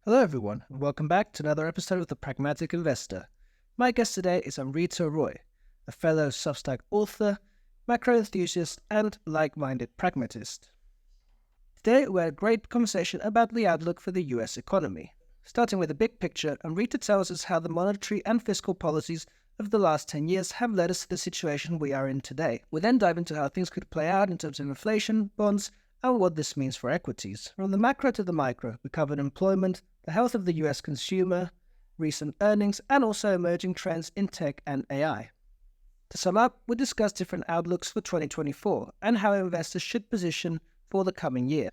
Hello, everyone, and welcome back to another episode of the Pragmatic Investor. My guest today is Amrita Roy, a fellow substack author, macro enthusiast, and like-minded pragmatist. Today, we had a great conversation about the outlook for the US economy. Starting with the big picture, Amrita tells us how the monetary and fiscal policies of the last 10 years have led us to the situation we are in today. We then dive into how things could play out in terms of inflation, bonds, and what this means for equities. From the macro to the micro, we covered employment, the health of the US consumer, recent earnings, and also emerging trends in tech and AI. To sum up, we discussed different outlooks for 2024 and how investors should position for the coming year.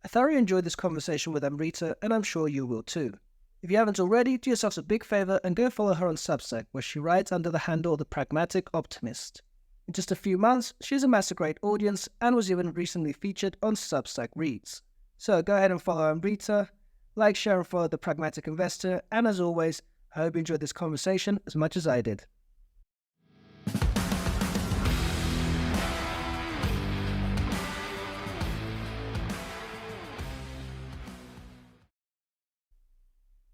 I thoroughly enjoyed this conversation with Amrita, and I'm sure you will too. If you haven't already, do yourselves a big favor and go follow her on Substack, where she writes under the handle The Pragmatic Optimist. In just a few months, she's amassed a great audience and was even recently featured on Substack Reads. So go ahead and follow Amrita, like, share, and follow The Pragmatic Investor, and as always, I hope you enjoyed this conversation as much as I did.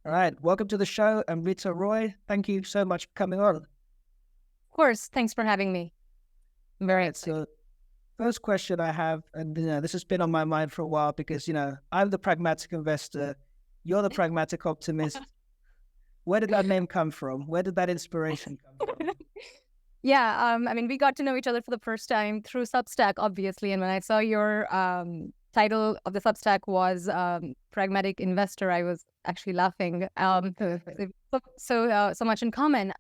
All right, welcome to the show, Amrita Roy. Thank you so much for coming on. Of course, thanks for having me. I'm very excited. So, first question I have, and this has been on my mind for a while because I'm the pragmatic investor, you're the pragmatic optimist. Where did that name come from? Where did that inspiration come from? Yeah, we got to know each other for the first time through Substack, obviously. And when I saw your title of the Substack was Pragmatic Investor, I was actually laughing. So much in common.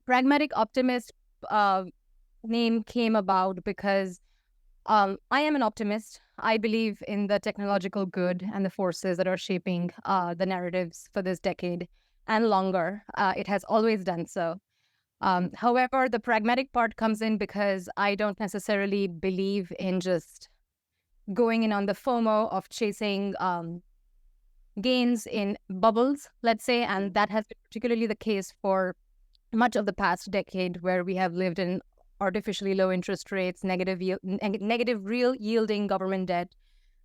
Pragmatic Optimist name came about because I am an optimist. I believe in the technological good and the forces that are shaping the narratives for this decade and longer. It has always done so. However, the pragmatic part comes in because I don't necessarily believe in just going in on the FOMO of chasing gains in bubbles, let's say, and that has been particularly the case for much of the past decade, where we have lived in artificially low interest rates, negative real yielding government debt,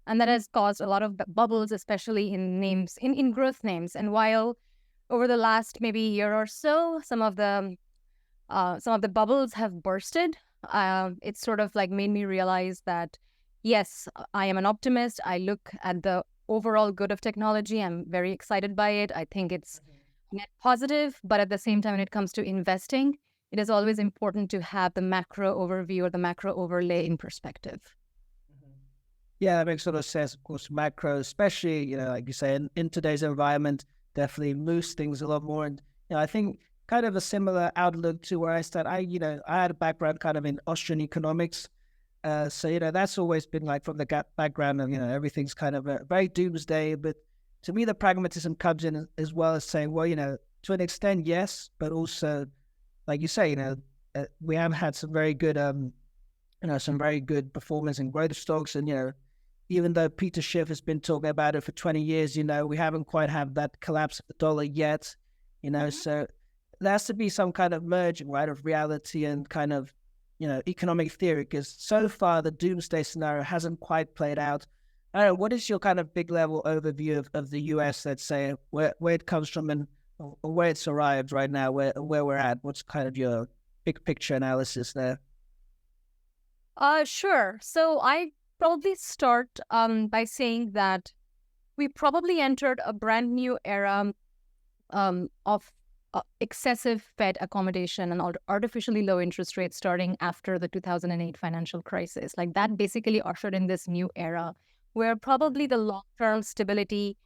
and that has caused a lot of bubbles, especially in names, in growth names. And while over the last maybe year or so, some of the bubbles have bursted, it's sort of like made me realize that, yes, I am an optimist. I look at the overall good of technology. I'm very excited by it. I think it's net positive, but at the same time, when it comes to investing, it is always important to have the macro overview or the macro overlay in perspective. Yeah, that makes sort of sense. Of course, macro, especially, like you say, in today's environment, definitely moves things a lot more. And, I think kind of a similar outlook to where I started. I had a background kind of in Austrian economics. So, that's always been like from the background of, everything's kind of very doomsday. But to me, the pragmatism comes in as well as saying, well, to an extent, yes, but also, like you say, we have had some very good, some very good performance in growth stocks. And, even though Peter Schiff has been talking about it for 20 years, we haven't quite had that collapse of the dollar yet, so there has to be some kind of merging, right, of reality and kind of, economic theory, because so far the doomsday scenario hasn't quite played out. I don't know, what is your kind of big level overview of the US, let's say, where it comes from and where it's arrived right now, where we're at? What's kind of your big picture analysis there? Sure. So I probably start by saying that we probably entered a brand new era of excessive Fed accommodation and artificially low interest rates starting after the 2008 financial crisis. Like that basically ushered in this new era where probably the long-term stability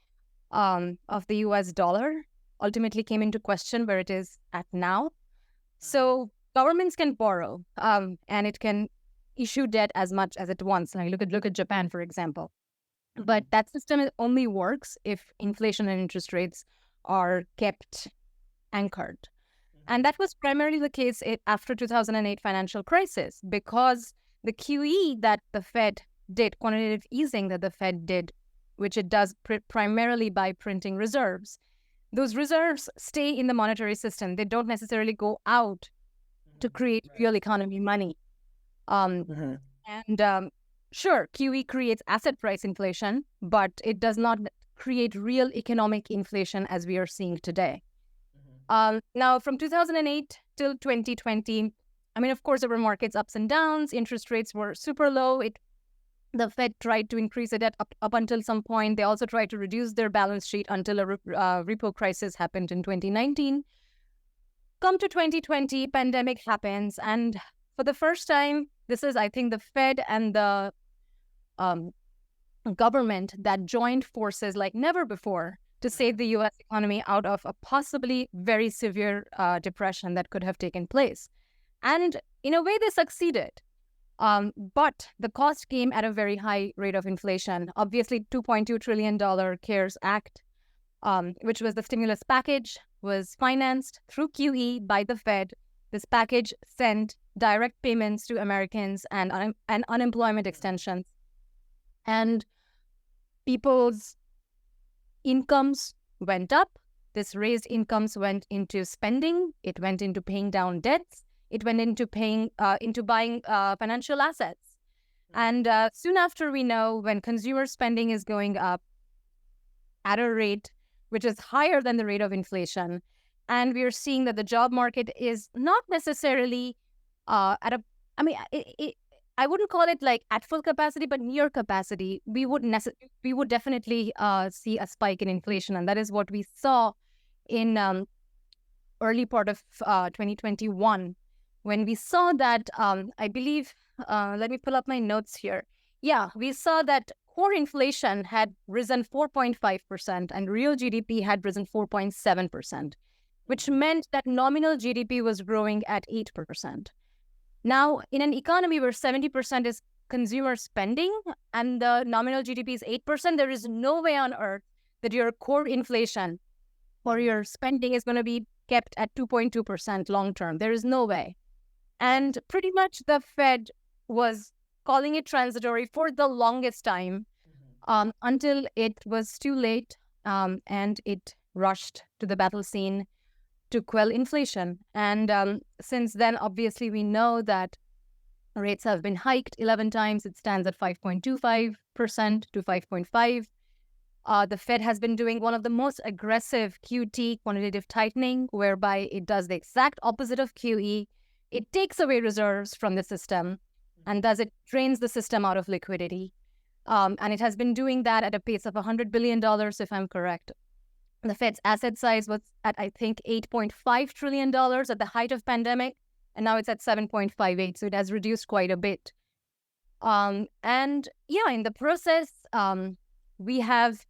of the US dollar ultimately came into question where it is at now. So governments can borrow and it can issue debt as much as it wants. Like look at Japan, for example. But that system only works if inflation and interest rates are kept anchored. And that was primarily the case after 2008 financial crisis, because the QE that the Fed did, quantitative easing that the Fed did, which it does primarily by printing reserves, those reserves stay in the monetary system. They don't necessarily go out to create real economy money. And sure, QE creates asset price inflation, but it does not create real economic inflation as we are seeing today. Now, from 2008 till 2020, I mean, of course, there were markets ups and downs. Interest rates were super low. The Fed tried to increase the debt up until some point. They also tried to reduce their balance sheet until a repo crisis happened in 2019. Come to 2020, pandemic happens. And for the first time, this is, I think, the Fed and the government that joined forces like never before to save the U.S. economy out of a possibly very severe depression that could have taken place. And in a way, they succeeded. But the cost came at a very high rate of inflation. Obviously, $2.2 trillion CARES Act, which was the stimulus package, was financed through QE by the Fed. This package sent direct payments to Americans and unemployment extensions. And people's incomes went up. This raised incomes went into spending. It went into paying down debts. It went into buying financial assets. And soon after, we know when consumer spending is going up at a rate which is higher than the rate of inflation, and we are seeing that the job market is not necessarily I wouldn't call it like at full capacity, but near capacity, we would definitely see a spike in inflation. And that is what we saw in early part of 2021, when we saw that, I believe, let me pull up my notes here. Yeah, we saw that core inflation had risen 4.5% and real GDP had risen 4.7%, which meant that nominal GDP was growing at 8%. Now, in an economy where 70% is consumer spending and the nominal GDP is 8%, there is no way on earth that your core inflation or your spending is going to be kept at 2.2% long term. There is no way. And pretty much the Fed was calling it transitory for the longest time until it was too late and it rushed to the battle scene to quell inflation. And since then, obviously, we know that rates have been hiked 11 times. It stands at 5.25% to 5.5%. The Fed has been doing one of the most aggressive QT, quantitative tightening, whereby it does the exact opposite of QE. It takes away reserves from the system, and thus it drains the system out of liquidity. And it has been doing that at a pace of $100 billion, if I'm correct. The Fed's asset size was at, I think, $8.5 trillion at the height of pandemic, and now it's at 7.58, so it has reduced quite a bit. And yeah, in the process, we have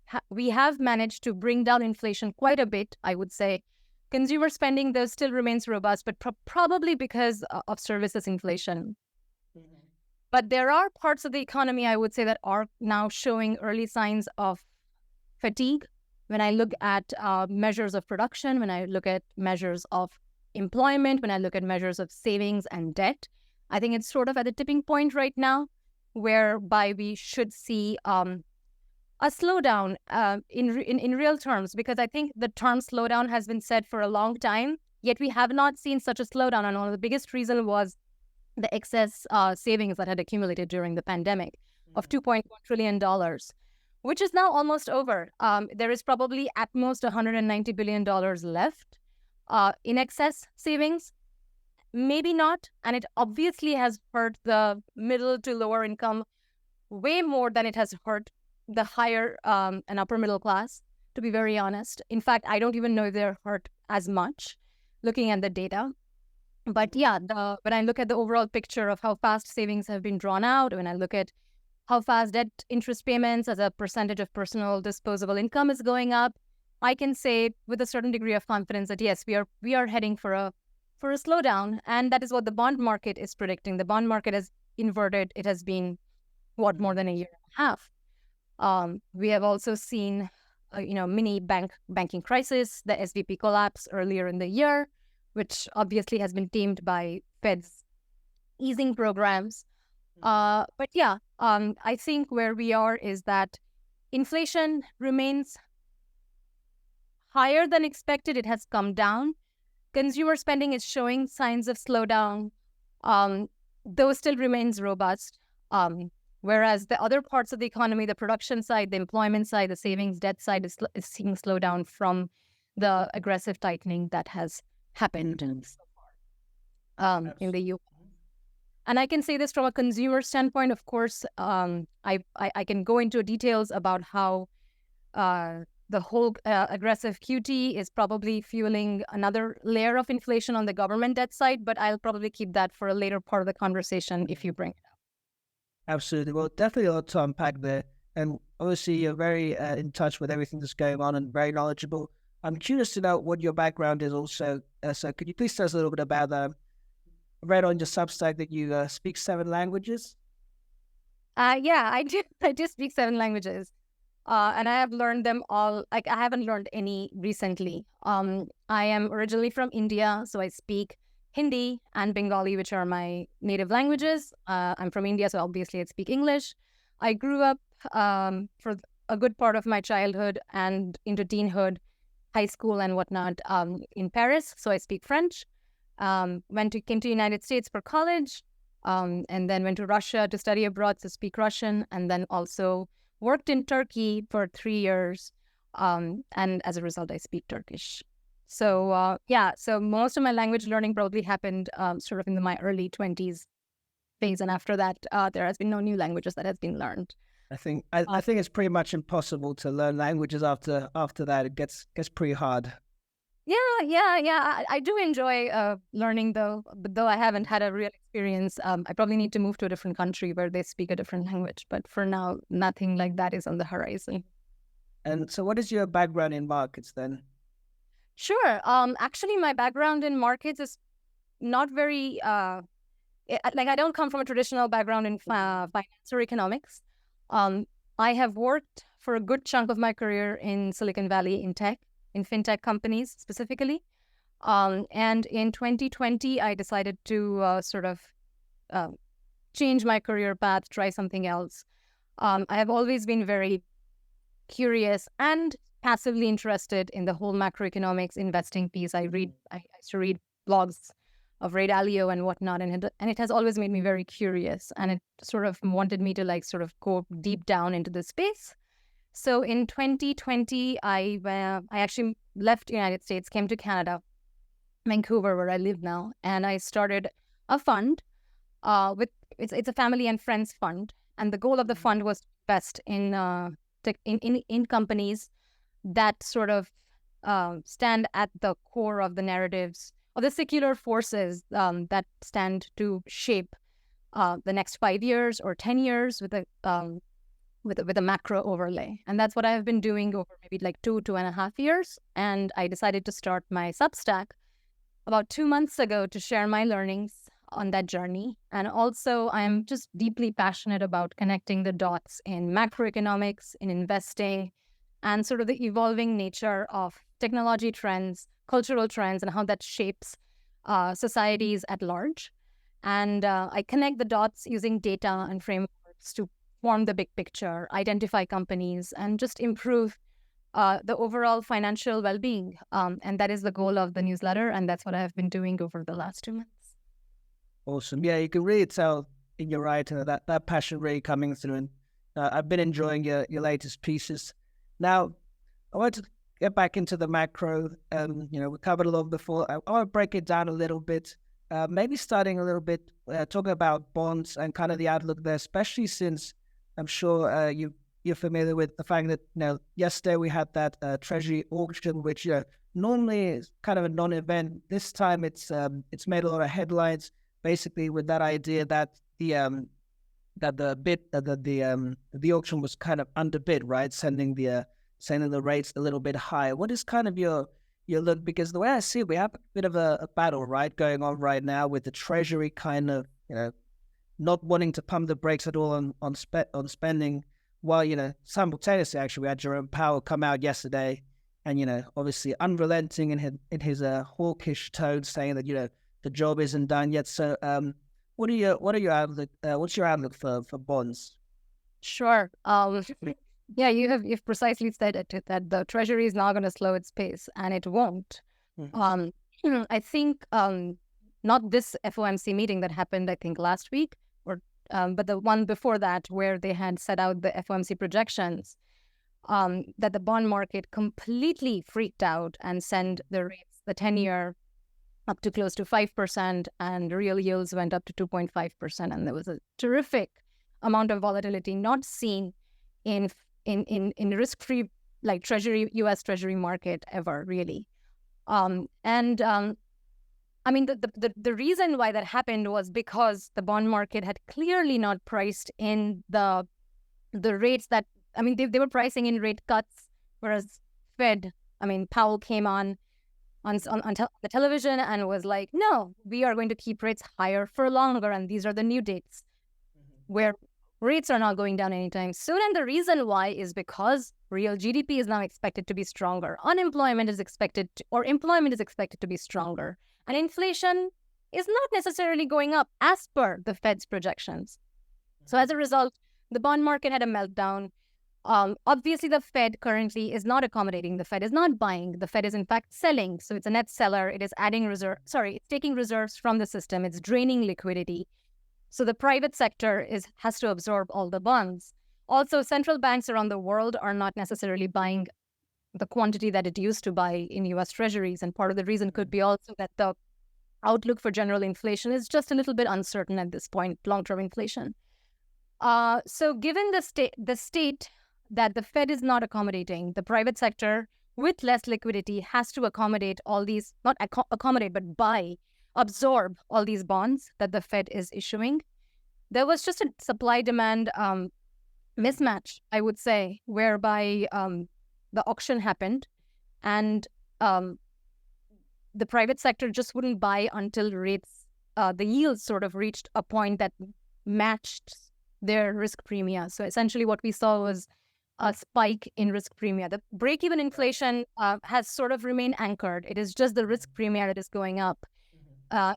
managed to bring down inflation quite a bit, I would say. Consumer spending, though, still remains robust, but probably because of services inflation. Mm-hmm. But there are parts of the economy, I would say, that are now showing early signs of fatigue. When I look at measures of production, when I look at measures of employment, when I look at measures of savings and debt, I think it's sort of at the tipping point right now, whereby we should see a slowdown in real terms, because I think the term slowdown has been said for a long time, yet we have not seen such a slowdown. And one of the biggest reasons was the excess savings that had accumulated during the pandemic of $2.1 trillion, which is now almost over. There is probably at most $190 billion left in excess savings. Maybe not. And it obviously has hurt the middle to lower income way more than it has hurt the higher and upper middle class, to be very honest. In fact, I don't even know if they're hurt as much looking at the data. But yeah, when I look at the overall picture of how fast savings have been drawn out, when I look at how fast debt interest payments as a percentage of personal disposable income is going up, I can say with a certain degree of confidence that yes, we are heading for a slowdown, and that is what the bond market is predicting. The bond market has inverted. It has been more than a year and a half. We have also seen mini banking crisis, the SVP collapse earlier in the year, which obviously has been tamed by Fed's easing programs. But yeah, I think where we are is that inflation remains higher than expected. It has come down. Consumer spending is showing signs of slowdown, though still remains robust. Whereas the other parts of the economy, the production side, the employment side, the savings debt side is seeing slowdown from the aggressive tightening that has happened in the U.S. And I can say this from a consumer standpoint. Of course, I can go into details about how the whole aggressive QT is probably fueling another layer of inflation on the government debt side, but I'll probably keep that for a later part of the conversation if you bring it up. Absolutely. Well, definitely a lot to unpack there. And obviously, you're very in touch with everything that's going on and very knowledgeable. I'm curious to know what your background is also. So could you please tell us a little bit about I read on your Substack that you speak 7 languages? Yeah, I do. I do speak 7 languages. And I have learned them all. Like, I haven't learned any recently. I am originally from India, so I speak Hindi and Bengali, which are my native languages. I'm from India, so obviously I speak English. I grew up for a good part of my childhood and into teenhood, high school and whatnot in Paris, so I speak French. Came to United States for college, and then went to Russia to study abroad to speak Russian, and then also worked in Turkey for 3 years, and as a result, I speak Turkish. So so most of my language learning probably happened sort of in my early 20s phase, and after that, there has been no new languages that has been learned. I think it's pretty much impossible to learn languages after that. It gets pretty hard. Yeah. I do enjoy learning, though I haven't had a real experience. I probably need to move to a different country where they speak a different language. But for now, nothing like that is on the horizon. And so what is your background in markets then? Sure. Actually, my background in markets is not very... I don't come from a traditional background in finance or economics. I have worked for a good chunk of my career in Silicon Valley in tech, in fintech companies specifically. And in 2020, I decided to change my career path, try something else. I have always been very curious and passively interested in the whole macroeconomics investing piece. I used to read blogs of Ray Dalio and whatnot, and it has always made me very curious, and it sort of wanted me to go deep down into the space. So in 2020, I actually left the United States, came to Canada, Vancouver, where I live now, and I started a fund. It's a family and friends fund, and the goal of the fund was to invest in companies that sort of stand at the core of the narratives or the secular forces that stand to shape the next 5 years or 10 years with a macro overlay. And that's what I've been doing over maybe 2.5 years. And I decided to start my Substack about 2 months ago to share my learnings on that journey. And also, I'm just deeply passionate about connecting the dots in macroeconomics, in investing, and sort of the evolving nature of technology trends, cultural trends, and how that shapes societies at large. And I connect the dots using data and frameworks to form the big picture, identify companies, and just improve the overall financial well-being. And that is the goal of the newsletter, and that's what I have been doing over the last 2 months. Awesome. Yeah, you can really tell in your writing that passion really coming through. And I've been enjoying your latest pieces. Now, I want to get back into the macro. We covered a lot before. I want to break it down a little bit. Maybe starting a little bit, talking about bonds and kind of the outlook there, especially since I'm sure you're familiar with the fact that yesterday we had that Treasury auction, which normally is kind of a non-event. This time it's made a lot of headlines, basically with that idea that the auction was kind of underbid, right? Sending the rates a little bit higher. What is kind of your look? Because the way I see it, we have a bit of a battle, right, going on right now with the Treasury kind of not wanting to pump the brakes at all on spending, while simultaneously actually we had Jerome Powell come out yesterday and obviously unrelenting in his hawkish tone, saying that the job isn't done yet. So what are your outlook? What's your outlook for bonds? Sure. Yeah, you've precisely stated that the Treasury is now going to slow its pace, and it won't. I think not this FOMC meeting that happened, I think last week or but the one before that, where they had set out the FOMC projections, that the bond market completely freaked out and sent the rates, the 10-year, up to close to 5%, and real yields went up to 2.5%. And there was a terrific amount of volatility not seen in risk-free, like U.S. Treasury market ever, really. I mean, the reason why that happened was because the bond market had clearly not priced in the rates that, I mean, they were pricing in rate cuts, whereas Powell came on the television and was like, no, we are going to keep rates higher for longer, and these are the new dates where rates are not going down anytime soon. And the reason why is because real GDP is now expected to be stronger. Employment is expected to be stronger. And inflation is not necessarily going up as per the Fed's projections. So as a result, the bond market had a meltdown. Obviously, the Fed currently is not accommodating. The Fed is not buying. The Fed is, in fact, selling. So it's a net seller. It is it's taking reserves from the system. It's draining liquidity. So the private sector has to absorb all the bonds. Also, central banks around the world are not necessarily buying the quantity that it used to buy in U.S. treasuries. And part of the reason could be also that the outlook for general inflation is just a little bit uncertain at this point, long-term inflation. So given the state that the Fed is not accommodating, the private sector with less liquidity has to accommodate all these, not accommodate, but absorb all these bonds that the Fed is issuing. There was just a supply-demand mismatch, I would say, whereby the auction happened and the private sector just wouldn't buy until rates, the yields sort of reached a point that matched their risk premia. So essentially what we saw was a spike in risk premia. The break-even inflation has sort of remained anchored. It is just the risk premia that is going up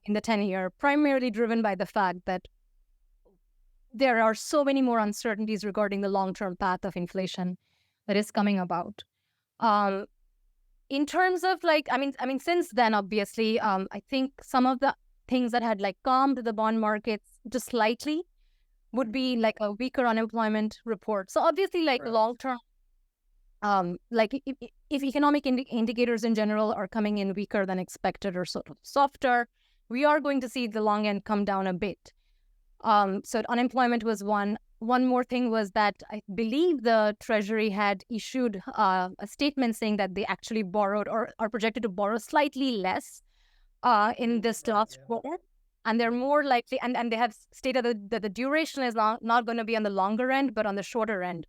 in the 10-year, primarily driven by the fact that there are so many more uncertainties regarding the long-term path of inflation that is coming about. In terms of since then, obviously, I think some of the things that had calmed the bond markets just slightly would be like a weaker unemployment report. So obviously, long-term, if economic indicators in general are coming in weaker than expected or sort of softer, we are going to see the long end come down a bit. So unemployment was one. One more thing was that I believe the Treasury had issued a statement saying that they actually borrowed or are projected to borrow slightly less in this last quarter. And they're more likely, and they have stated that the duration is not going to be on the longer end, but on the shorter end,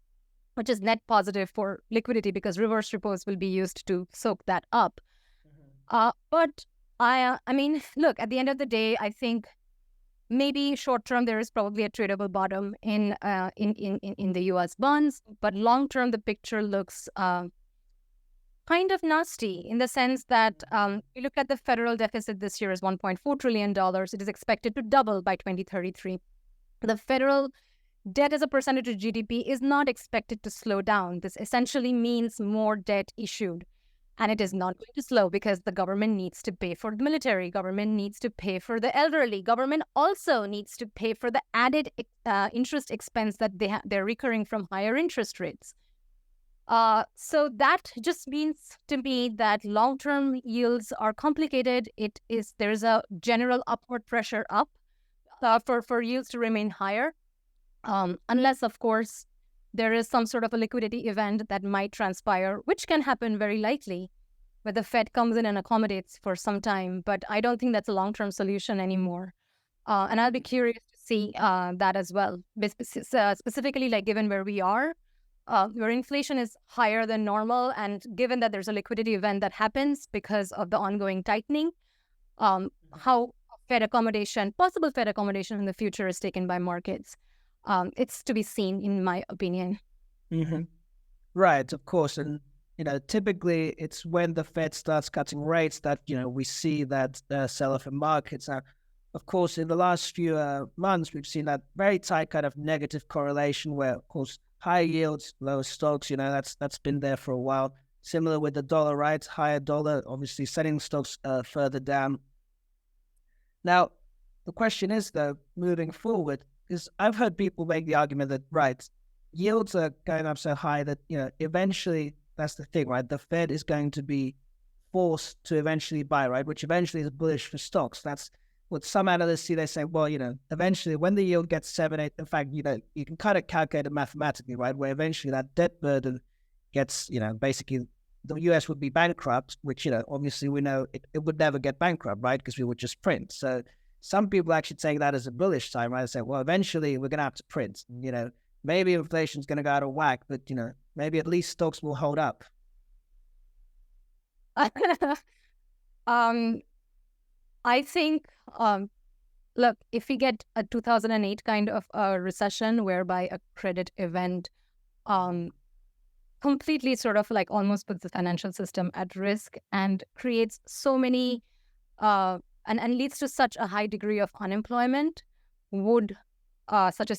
which is net positive for liquidity because reverse repos will be used to soak that up. But I mean, look, at the end of the day, I think maybe short term there is probably a tradable bottom in the U.S. bonds, but long term the picture looks kind of nasty in the sense that we look at the federal deficit this year is $1.4 trillion. It is expected to double by 2033. The federal debt as a percentage of GDP is not expected to slow down. This essentially means more debt issued. And it is not going to slow because the government needs to pay for the military. Government needs to pay for the elderly. Government also needs to pay for the added interest expense that they're recurring from higher interest rates. So that just means to me that long-term yields are complicated. There's a general upward pressure up for yields to remain higher, unless, of course, there is some sort of a liquidity event that might transpire, which can happen very likely, where the Fed comes in and accommodates for some time. But I don't think that's a long-term solution anymore. And I'll be curious to see that as well, specifically given where we are, where inflation is higher than normal, and given that there's a liquidity event that happens because of the ongoing tightening, how possible Fed accommodation in the future is taken by markets. It's to be seen, in my opinion. Mm-hmm. Right, of course. And, typically it's when the Fed starts cutting rates that, we see that sell-off in markets. Now, of course, in the last few months, we've seen that very tight kind of negative correlation where, of course, high yields, lower stocks, that's been there for a while. Similar with the dollar, right? Higher dollar, obviously selling stocks further down. Now, the question is, though, moving forward, is I've heard people make the argument that, right, yields are going up so high that, eventually, that's the thing, right? The Fed is going to be forced to eventually buy, right? Which eventually is bullish for stocks. That's what some analysts see. They say, well, eventually when the yield gets 7, 8, in fact, you can kind of calculate it mathematically, right? Where eventually that debt burden gets, basically the US would be bankrupt, which, obviously we know it would never get bankrupt, right? Because we would just print. So some people actually take that as a bullish sign, right? They say, well, eventually we're going to have to print. Maybe inflation's going to go out of whack, but, maybe at least stocks will hold up. I think, look, if we get a 2008 kind of a recession whereby a credit event completely sort of like almost puts the financial system at risk and creates so many and leads to such a high degree of unemployment, would such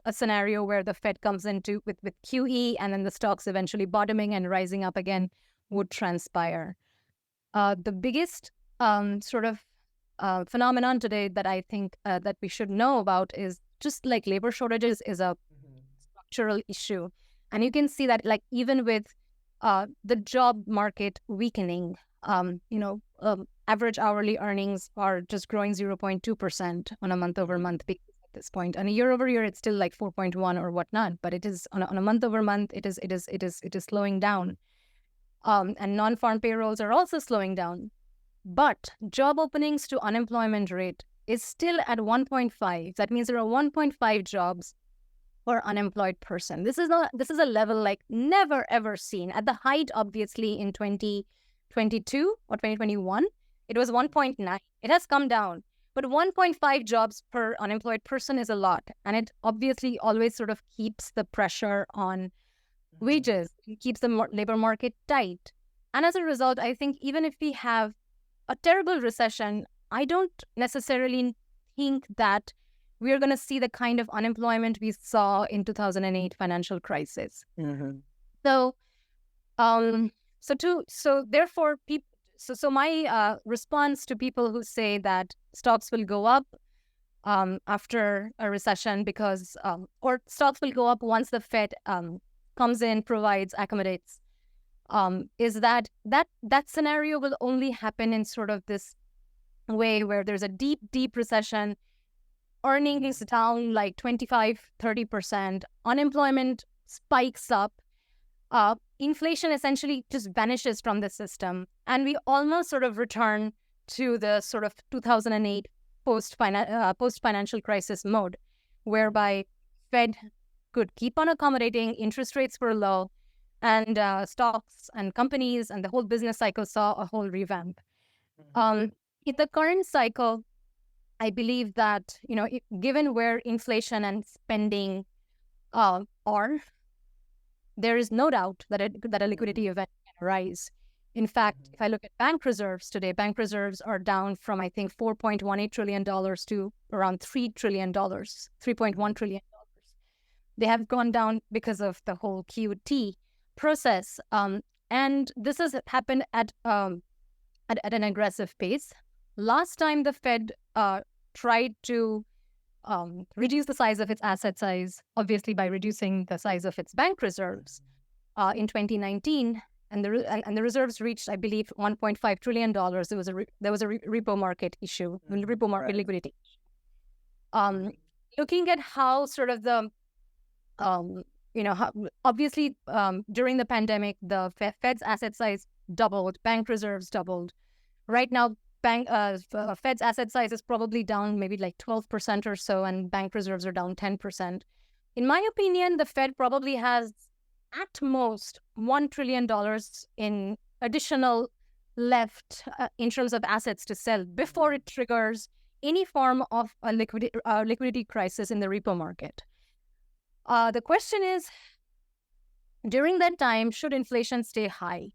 a scenario where the Fed comes into with QE and then the stocks eventually bottoming and rising up again would transpire. The biggest phenomenon today that I think that we should know about is just like labor shortages is a structural issue. And you can see that like even with the job market weakening, average hourly earnings are just growing 0.2% on a month-over-month basis at this point. And a year-over-year, it's still like 4.1 or whatnot. But it is on a month-over-month, it is slowing down. And non-farm payrolls are also slowing down. But job openings to unemployment rate is still at 1.5. That means there are 1.5 jobs per unemployed person. This is a level like never ever seen. At the height, obviously, in 2022 or 2021, it was 1.9. It has come down, but 1.5 jobs per unemployed person is a lot, and it obviously always sort of keeps the pressure on wages, keeps the labor market tight. And as a result, I think even if we have a terrible recession, I don't necessarily think that we are going to see the kind of unemployment we saw in 2008 financial crisis. So, therefore, my response to people who say that stocks will go up after a recession because, or stocks will go up once the Fed comes in, provides, accommodates, is that scenario will only happen in sort of this way where there's a deep recession, earnings down like 25-30%, unemployment spikes up, inflation essentially just vanishes from the system, and we almost sort of return to the sort of 2008 post-financial crisis mode, whereby Fed could keep on accommodating, interest rates were low, and stocks and companies and the whole business cycle saw a whole revamp. In the current cycle, I believe that, given where inflation and spending are, there is no doubt that a liquidity event can arise. In fact, if I look at bank reserves today, bank reserves are down from, I think, $4.18 trillion to around $3 trillion, $3.1 trillion. They have gone down because of the whole QT process. And this has happened at an aggressive pace. Last time the Fed tried to reduce the size of its asset size, obviously by reducing the size of its bank reserves in 2019, and the reserves reached, I believe, $1.5 trillion. There was a repo market issue, repo market liquidity. Looking at how sort of the obviously during the pandemic, the Fed's asset size doubled, bank reserves doubled. Right now, Fed's asset size is probably down maybe like 12% or so, and bank reserves are down 10%. In my opinion, the Fed probably has at most $1 trillion in additional left in terms of assets to sell before it triggers any form of a liquidity crisis in the repo market. The question is, during that time, should inflation stay high?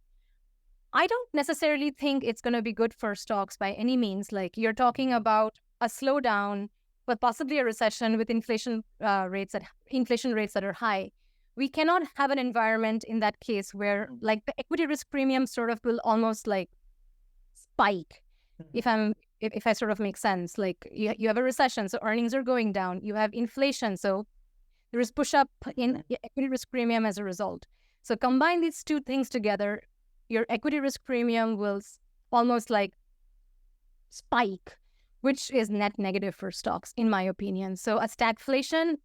I don't necessarily think it's going to be good for stocks by any means. Like, you're talking about a slowdown, but possibly a recession with inflation rates that are high. We cannot have an environment in that case where like the equity risk premium sort of will almost like spike if if I sort of make sense, like you have a recession, so earnings are going down. You have inflation, so there is push up in equity risk premium as a result. So combine these two things together, your equity risk premium will almost like spike, which is net negative for stocks, in my opinion. So a stagflation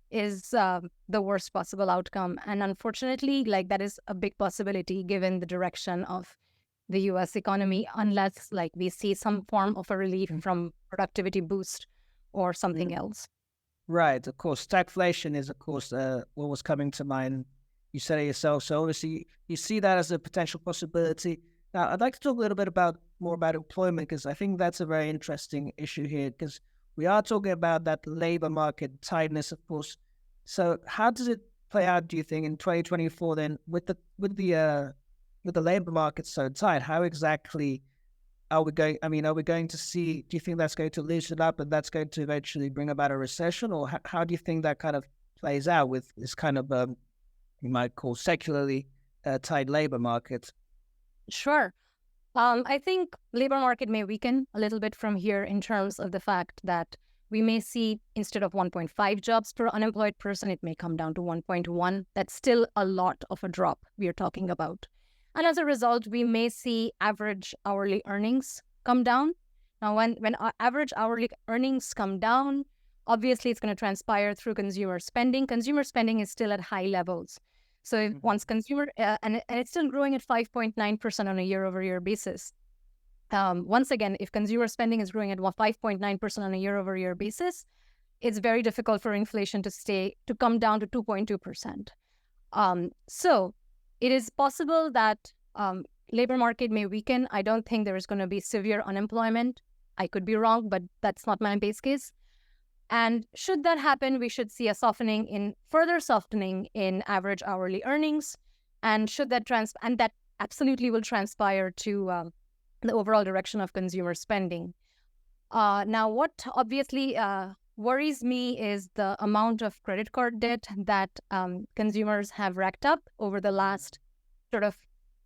is the worst possible outcome. And unfortunately, like that is a big possibility given the direction of the US economy, unless like we see some form of a relief from productivity boost or something else. Right, of course. Stagflation is, of course, what was coming to mind. You said it yourself. So obviously, you see that as a potential possibility. Now, I'd like to talk a little bit more about employment, because I think that's a very interesting issue here, because we are talking about that labor market tightness, of course. So how does it play out, do you think, in 2024 then with the labor market so tight? How exactly are we going? I mean, are we going to see? Do you think that's going to loosen up and that's going to eventually bring about a recession, or how do you think that kind of plays out with this kind of you might call secularly tight labor market? Sure. I think labor market may weaken a little bit from here in terms of the fact that we may see, instead of 1.5 jobs per unemployed person, it may come down to 1.1. That's still a lot of a drop we are talking about. And as a result, we may see average hourly earnings come down. Now, when our average hourly earnings come down, obviously it's going to transpire through consumer spending. Consumer spending is still at high levels. So if once consumer, and it's still growing at 5.9% on a year-over-year basis. Once again, if consumer spending is growing at 5.9% on a year-over-year basis, it's very difficult for inflation to come down to 2.2%. So it is possible that labor market may weaken. I don't think there is going to be severe unemployment. I could be wrong, but that's not my base case. And should that happen, we should see a further softening in average hourly earnings. And should that and that absolutely will transpire to the overall direction of consumer spending. Now, what obviously worries me is the amount of credit card debt that consumers have racked up over the last sort of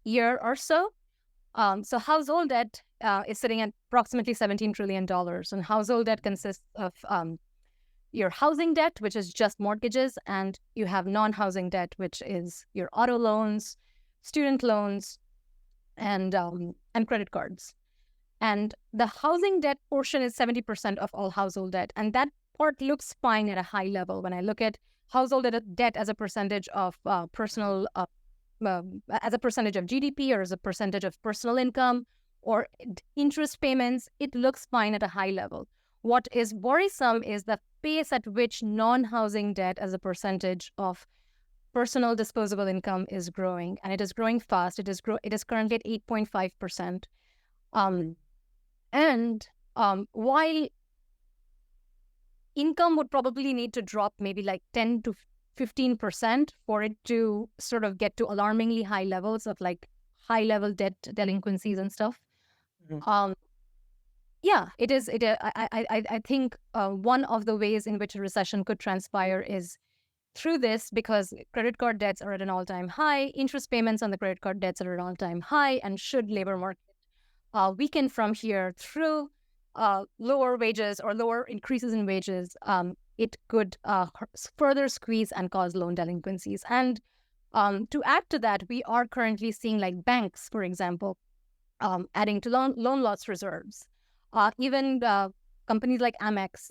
year or so. So household debt is sitting at approximately $17 trillion. And household debt consists of your housing debt, which is just mortgages, and you have non-housing debt, which is your auto loans, student loans, and credit cards. And the housing debt portion is 70% of all household debt. And that part looks fine at a high level. When I look at household debt as a percentage of personal, as a percentage of GDP, or as a percentage of personal income, or interest payments, it looks fine at a high level. What is worrisome is the pace at which non-housing debt as a percentage of personal disposable income is growing, and it is growing fast. It is currently at 8.5%. While income would probably need to drop maybe like 10 to 15% for it to sort of get to alarmingly high levels of like high level debt delinquencies and stuff. Yeah, it is. I think one of the ways in which a recession could transpire is through this, because credit card debts are at an all-time high, interest payments on the credit card debts are at an all-time high, and should labor market weaken from here through lower wages or lower increases in wages, it could further squeeze and cause loan delinquencies. And to add to that, we are currently seeing like banks, for example, adding to loan loss reserves. Even companies like Amex,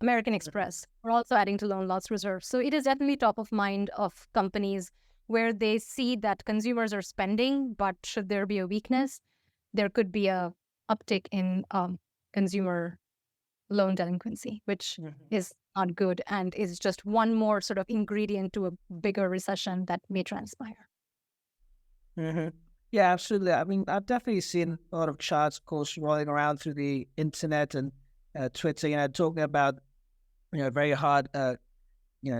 American Express, are also adding to loan loss reserves. So it is definitely top of mind of companies where they see that consumers are spending, but should there be a weakness, there could be a uptick in consumer loan delinquency, which is not good and is just one more sort of ingredient to a bigger recession that may transpire. Yeah, absolutely. I mean, I've definitely seen a lot of charts, of course, rolling around through the internet and Twitter, talking about, very hard,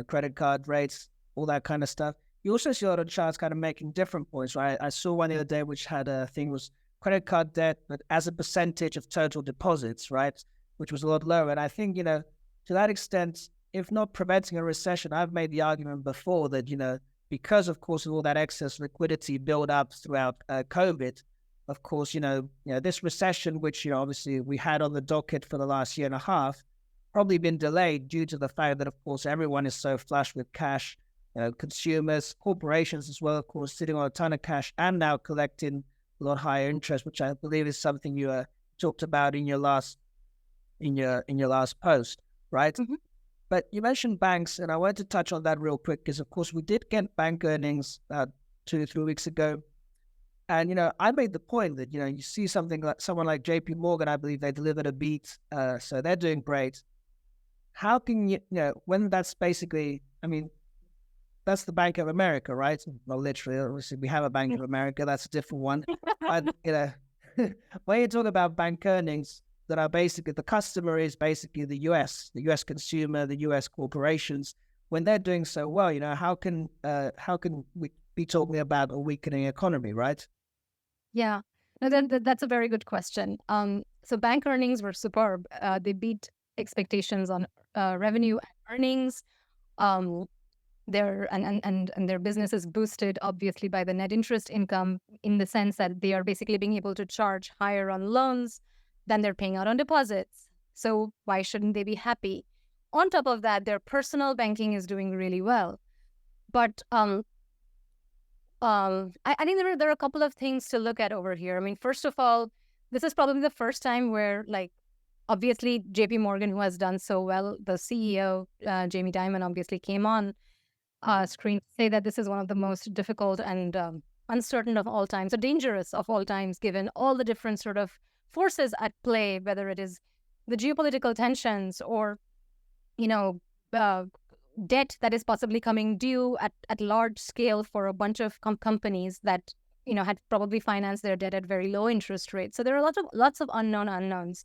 credit card rates, all that kind of stuff. You also see a lot of charts kind of making different points, right? I saw one the other day which had a thing was credit card debt, but as a percentage of total deposits, right? Which was a lot lower. And I think, to that extent, if not preventing a recession, I've made the argument before that, because, of course, of all that excess liquidity built up throughout COVID, of course, this recession, which, obviously we had on the docket for the last year and a half, probably been delayed due to the fact that, of course, everyone is so flush with cash, consumers, corporations as well, of course, sitting on a ton of cash and now collecting a lot higher interest, which I believe is something you talked about in your last post, right? Mm-hmm. But you mentioned banks, and I wanted to touch on that real quick because, of course, we did get bank earnings 2 or 3 weeks ago. And, I made the point that, you see something like someone like JP Morgan, I believe they delivered a beat. So they're doing great. How can when that's basically, that's the Bank of America, right? Well, literally, obviously, we have a Bank of America. That's a different one. But, when you talk about bank earnings that are basically, the customer is basically the US consumer, the US corporations. When they're doing so well, how can we be talking about a weakening economy, right? Yeah, no, that's a very good question. So bank earnings were superb. They beat expectations on revenue and earnings. Um, their business is boosted obviously by the net interest income, in the sense that they are basically being able to charge higher on loans than they're paying out on deposits. So why shouldn't they be happy? On top of that, their personal banking is doing really well. But I think there are a couple of things to look at over here. I mean, first of all, this is probably the first time where, like, obviously JP Morgan, who has done so well, the CEO, Jamie Dimon, obviously came on screen to say that this is one of the most difficult and uncertain of all times, or dangerous of all times, given all the different sort of forces at play, whether it is the geopolitical tensions or, uh, debt that is possibly coming due at large scale for a bunch of companies that, had probably financed their debt at very low interest rates. So there are lots of unknown unknowns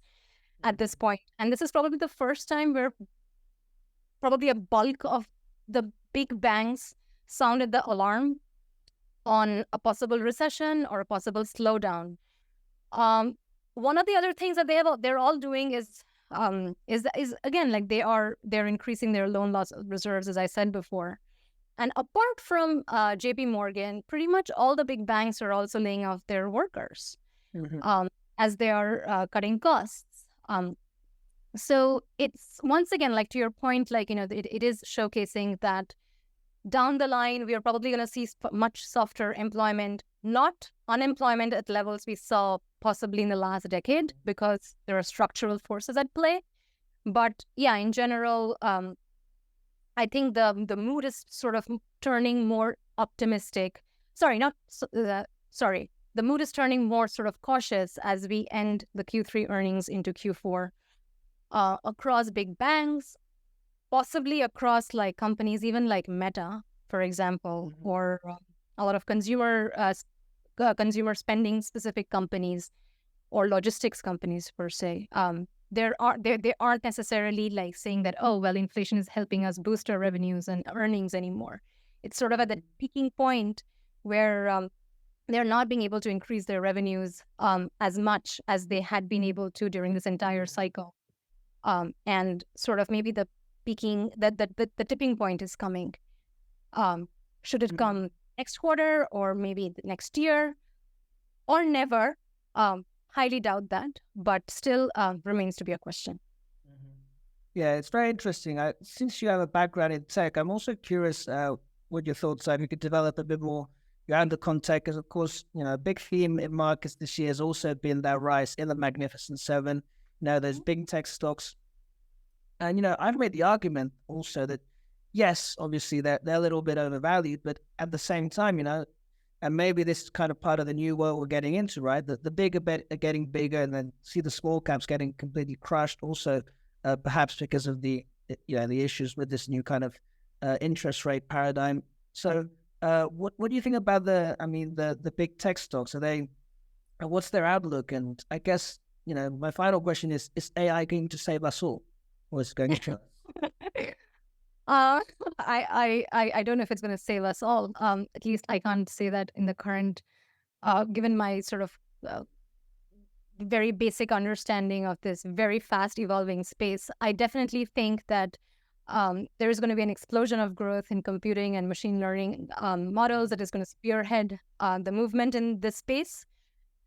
at this point. And this is probably the first time where probably a bulk of the big banks sounded the alarm on a possible recession or a possible slowdown. One of the other things that they're all doing is again, like, they're increasing their loan loss reserves, as I said before. And apart from JP Morgan, pretty much all the big banks are also laying off their workers, as they are cutting costs. So it's, once again, like, to your point, like, it is showcasing that down the line, we are probably going to see much softer employment, not unemployment at levels we saw possibly in the last decade, because there are structural forces at play. But yeah, in general, I think the mood is sort of turning more optimistic. Sorry. The mood is turning more sort of cautious as we end the Q3 earnings into Q4, across big banks, possibly across, like, companies even like Meta, for example, or a lot of consumer spending specific companies, or logistics companies per se. They aren't necessarily, like, saying that, oh well, inflation is helping us boost our revenues and earnings anymore. It's sort of at that peaking point where they're not being able to increase their revenues as much as they had been able to during this entire cycle. And sort of maybe the peaking, the tipping point is coming. Should it come next quarter, or maybe the next year, or never? Highly doubt that, but still remains to be a question. Yeah, it's very interesting. Since you have a background in tech, I'm also curious what your thoughts are. If you could develop a bit more around the context, because, of course, a big theme in markets this year has also been that rise in the Magnificent Seven. There's big tech stocks. And, I've made the argument also that, yes, obviously they're a little bit overvalued, but at the same time, and maybe this is kind of part of the new world we're getting into, right? The bigger bet are getting bigger, and then see the small caps getting completely crushed. Also, perhaps because of the issues with this new kind of interest rate paradigm. So, what do you think about the big tech stocks? What's their outlook? And I guess my final question is AI going to save us all, or is it going to kill us? I don't know if it's going to save us all. At least I can't say that in the current, given my sort of very basic understanding of this very fast evolving space. I definitely think that there is going to be an explosion of growth in computing and machine learning models that is going to spearhead the movement in this space.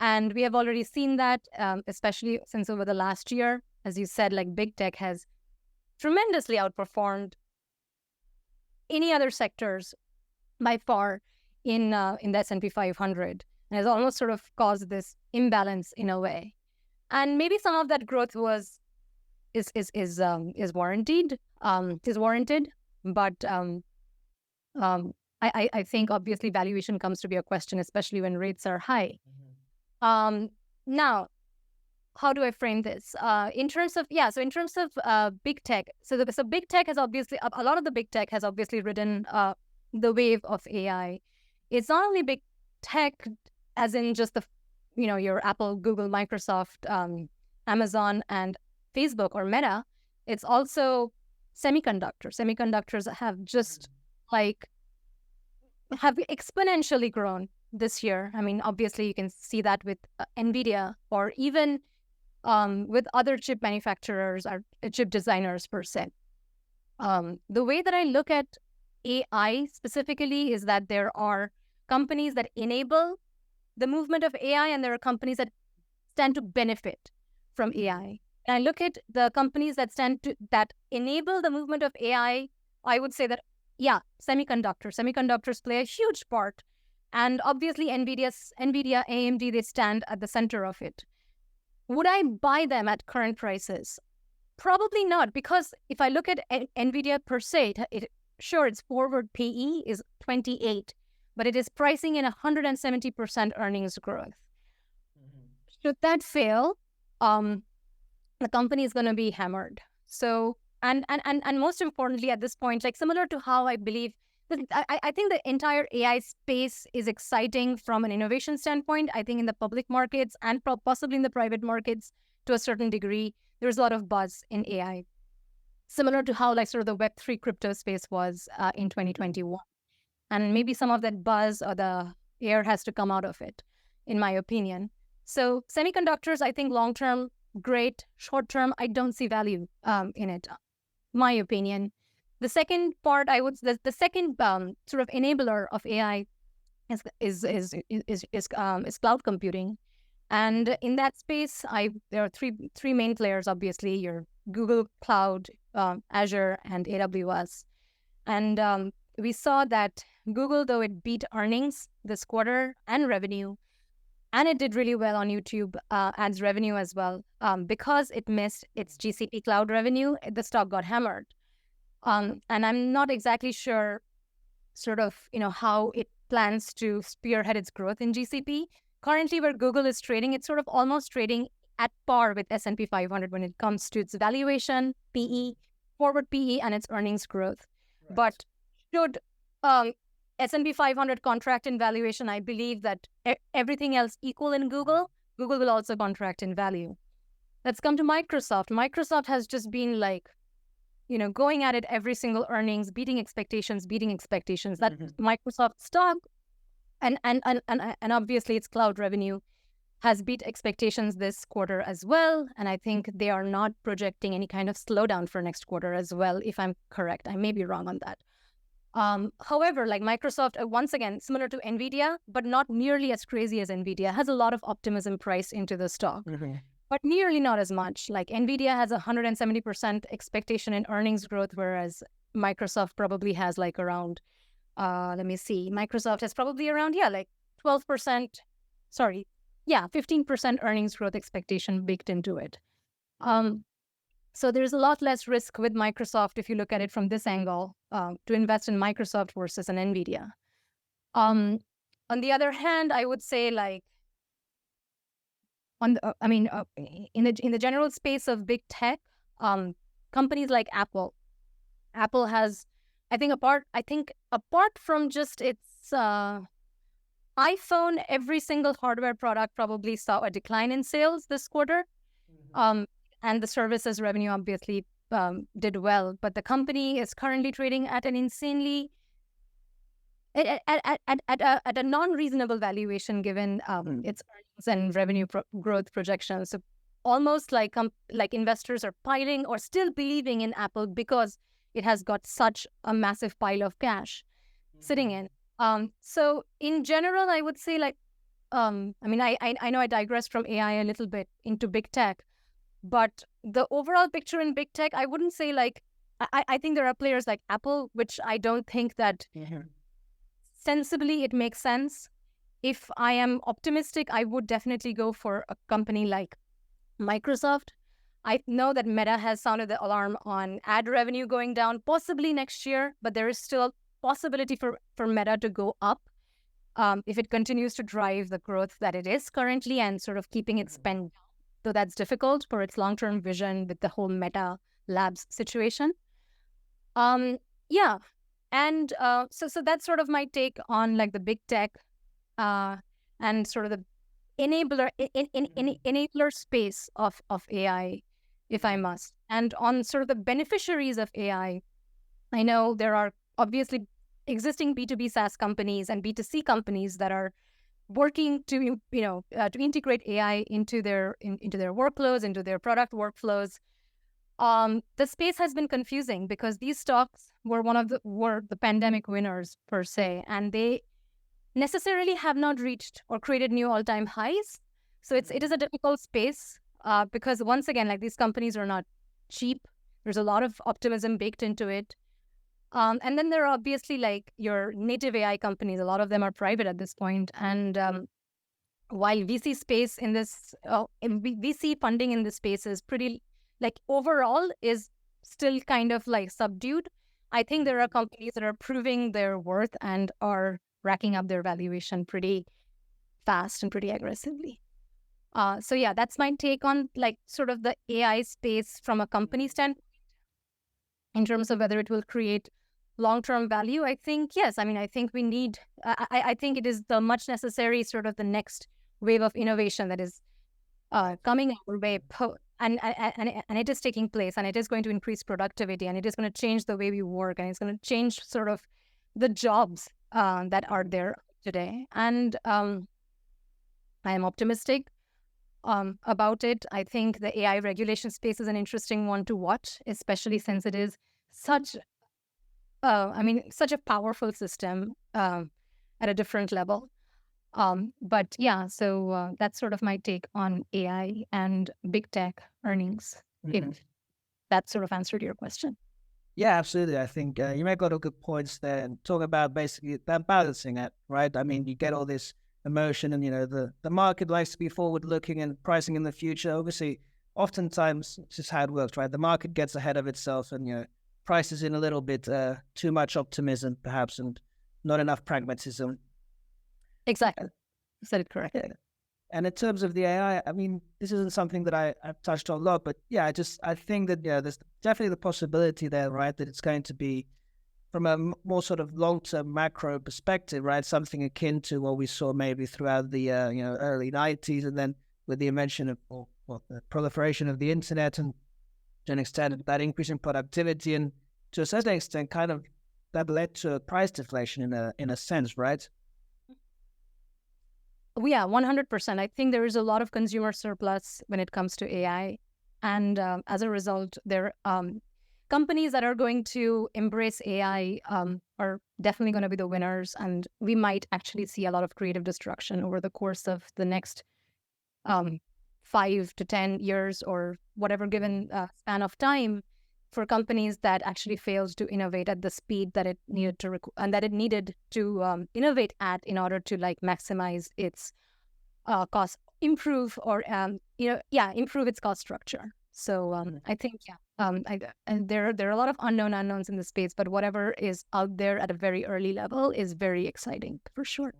And we have already seen that, especially since over the last year, as you said, like big tech has tremendously outperformed any other sectors by far in the S&P 500, and has almost sort of caused this imbalance in a way. And maybe some of that growth is warranted, but I think obviously valuation comes to be a question, especially when rates are high. Now, how do I frame this? In terms of big tech, so big tech has obviously, a lot of the big tech has obviously ridden the wave of AI. It's not only big tech, as in just your Apple, Google, Microsoft, Amazon, and Facebook or Meta. It's also semiconductors. Semiconductors have just have exponentially grown this year. I mean, obviously you can see that with NVIDIA, or even with other chip manufacturers or chip designers per se. The way that I look at AI specifically is that there are companies that enable the movement of AI, and there are companies that stand to benefit from AI. And I look at the companies that enable the movement of AI. I would say that, semiconductors play a huge part, and obviously NVIDIA, AMD, they stand at the center of it. Would I buy them at current prices? Probably not, because if I look at NVIDIA per se, its forward PE is 28, but it is pricing in 170% earnings growth. Should that fail, the company is going to be hammered. So, and most importantly at this point, like similar to how I believe, I think the entire AI space is exciting from an innovation standpoint. I think in the public markets and possibly in the private markets to a certain degree, there's a lot of buzz in AI. Similar to how sort of the Web3 crypto space was in 2021. And maybe some of that buzz or the air has to come out of it, in my opinion. So semiconductors, I think long-term, great. Short-term, I don't see value in it, my opinion. The second part, the second sort of enabler of AI is cloud computing, and in that space, there are three main players. Obviously, your Google Cloud, Azure, and AWS, and we saw that Google, though it beat earnings this quarter and revenue, and it did really well on YouTube ads revenue as well, because it missed its GCP cloud revenue, the stock got hammered. And I'm not exactly sure sort of, how it plans to spearhead its growth in GCP. Currently, where Google is trading, it's sort of almost trading at par with S&P 500 when it comes to its valuation, PE, forward PE, and its earnings growth. Right. But should S&P 500 contract in valuation, I believe that everything else equal in Google will also contract in value. Let's come to Microsoft. Microsoft has just been going at it every single earnings, beating expectations. That Microsoft stock and obviously its cloud revenue has beat expectations this quarter as well. And I think they are not projecting any kind of slowdown for next quarter as well, if I'm correct. I may be wrong on that. However, Microsoft, once again, similar to NVIDIA, but not nearly as crazy as NVIDIA, has a lot of optimism priced into the stock. But nearly not as much. NVIDIA has 170% expectation in earnings growth, whereas Microsoft probably has around, Microsoft has probably around, 12%, 15% earnings growth expectation baked into it. So there's a lot less risk with Microsoft if you look at it from this angle, to invest in Microsoft versus an NVIDIA. On the other hand, I would say in the general space of big tech, companies like Apple has, apart from just its iPhone, every single hardware product probably saw a decline in sales this quarter. And the services revenue obviously did well, but the company is currently trading at an insanely at a non-reasonable valuation given its earnings and revenue growth projections. So almost like investors are piling or still believing in Apple because it has got such a massive pile of cash sitting in. So in general, I would say I mean, I know I digressed from AI a little bit into big tech, but the overall picture in big tech, I wouldn't say like, I think there are players like Apple, which I don't think that sensibly it makes sense. If I am optimistic, I would definitely go for a company like Microsoft. I know that Meta has sounded the alarm on ad revenue going down possibly next year, but there is still a possibility for Meta to go up if it continues to drive the growth that it is currently and sort of keeping its spend down. Though that's difficult for its long-term vision with the whole Meta Labs situation. Yeah, and so that's sort of my take on like the big tech and sort of the enabler space of AI, if I must. And on sort of the beneficiaries of AI, I know there are obviously existing B2B SaaS companies and B2C companies that are working to to integrate AI into their workflows, into their product workflows. The space has been confusing because these stocks were were the pandemic winners per se, and they necessarily have not reached or created new all-time highs. So it is a difficult space because once again, like these companies are not cheap. There's a lot of optimism baked into it. And then there are obviously like your native AI companies. A lot of them are private at this point. And while VC space in this, VC funding in this space is pretty, like overall is still kind of like subdued. I think there are companies that are proving their worth and are racking up their valuation pretty fast and pretty aggressively. So yeah, that's my take on like sort of the AI space from a company standpoint in terms of whether it will create long-term value. I think, yes. I mean, I think we need, I think it is the much necessary sort of the next wave of innovation that is coming our way, and it is taking place, and it is going to increase productivity, and it is going to change the way we work, and it's going to change sort of the jobs that are there today. And I am optimistic about it. I think the AI regulation space is an interesting one to watch, especially since it is such, such a powerful system at a different level. But yeah, so that's sort of my take on AI and big tech earnings, if that sort of answered your question. Yeah, absolutely. I think you make a lot of good points there and talk about basically that balancing act, right? I mean, you get all this emotion and, the market likes to be forward looking and pricing in the future. Obviously, oftentimes it's just how it works, right? The market gets ahead of itself and, prices in a little bit too much optimism perhaps and not enough pragmatism. Exactly. You said it correctly. Yeah. And in terms of the AI, I mean, this isn't something that I've touched on a lot, but yeah, I think that, there's definitely the possibility there, right, that it's going to be from a more sort of long-term macro perspective, right, something akin to what we saw maybe throughout the, early 90s, and then with the invention of, the proliferation of the internet, and to an extent, that increase in productivity, and to a certain extent, kind of that led to a price deflation in a sense, right? Yeah, 100%. I think there is a lot of consumer surplus when it comes to AI. And as a result, there companies that are going to embrace AI are definitely going to be the winners. And we might actually see a lot of creative destruction over the course of the next 5 to 10 years or whatever given span of time for companies that actually failed to innovate at the speed that it needed to and that it needed to innovate at in order to like maximize its cost, improve or improve its cost structure. So I think and there are a lot of unknowns in the space, but whatever is out there at a very early level is very exciting for sure.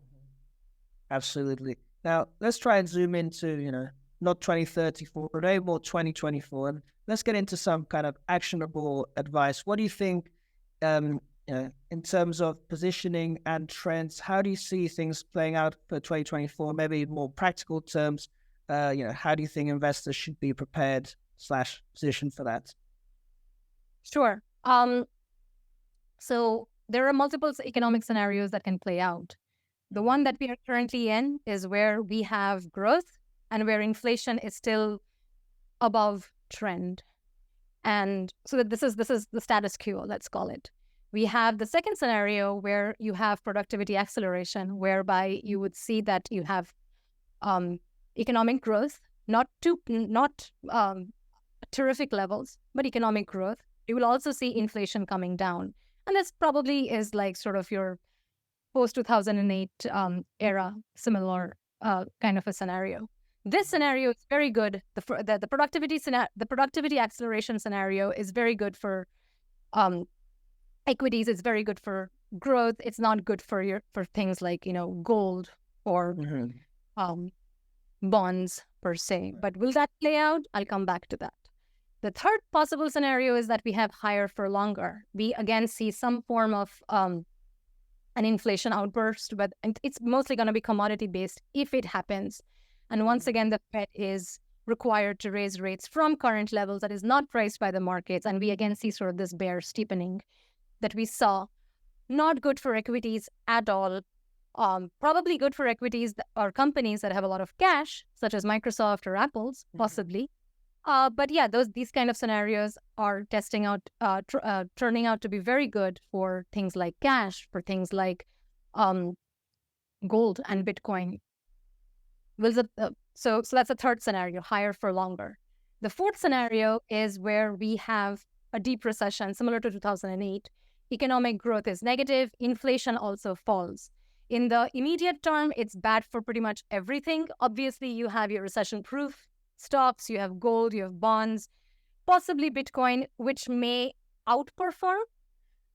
Absolutely. Now let's try and zoom into not 2034, but maybe more 2024. And let's get into some kind of actionable advice. What do you think, in terms of positioning and trends? How do you see things playing out for 2024? Maybe in more practical terms, how do you think investors should be prepared / positioned for that? Sure. So there are multiple economic scenarios that can play out. The one that we are currently in is where we have growth and where inflation is still above trend. And so that this is the status quo, let's call it. We have the second scenario where you have productivity acceleration, whereby you would see that you have economic growth, not terrific levels, but economic growth. You will also see inflation coming down. And this probably is like sort of your post-2008 era, similar kind of a scenario. This scenario is very good. The productivity acceleration scenario is very good for equities. It's very good for growth. It's not good for things like gold or bonds per se. But will that play out? I'll come back to that. The third possible scenario is that we have higher for longer. We again see some form of an inflation outburst, but it's mostly going to be commodity based if it happens. And once again, the Fed is required to raise rates from current levels that is not priced by the markets. And we again see sort of this bear steepening that we saw. Not good for equities at all. Probably good for equities or companies that have a lot of cash, such as Microsoft or Apple's, possibly. But yeah, these kind of scenarios are turning out to be very good for things like cash, for things like gold and Bitcoin. So that's the third scenario, higher for longer. The fourth scenario is where we have a deep recession, similar to 2008. Economic growth is negative. Inflation also falls. In the immediate term, it's bad for pretty much everything. Obviously, you have your recession-proof stocks, you have gold, you have bonds, possibly Bitcoin, which may outperform,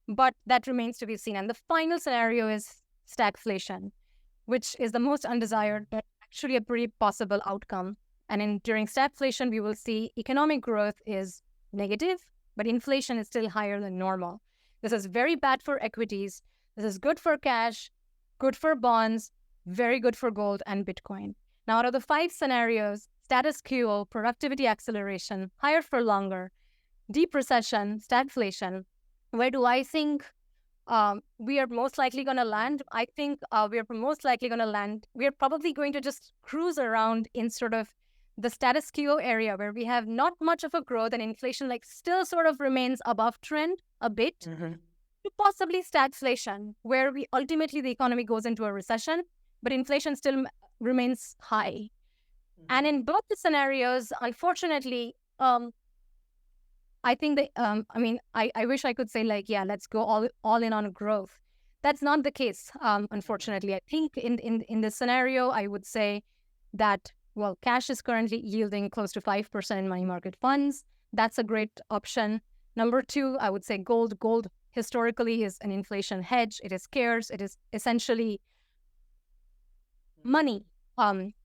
but that remains to be seen. And the final scenario is stagflation, which is the most undesired, but actually a pretty possible outcome. And during stagflation, we will see economic growth is negative, but inflation is still higher than normal. This is very bad for equities. This is good for cash, good for bonds, very good for gold and Bitcoin. Now, out of the 5 scenarios, status quo, productivity acceleration, higher for longer, deep recession, stagflation, where do I think we are most likely going to land? I think we are most likely going to land. We are probably going to just cruise around in sort of the status quo area where we have not much of a growth and inflation still sort of remains above trend a bit, to possibly stagflation, where ultimately the economy goes into a recession, but inflation still remains high. And in both the scenarios, unfortunately, I think I wish I could say let's go all in on growth. That's not the case, unfortunately. I think in this scenario, I would say that, well, cash is currently yielding close to 5% in money market funds. That's a great option. Number 2, I would say gold. Gold historically is an inflation hedge. It is scarce. It is essentially money,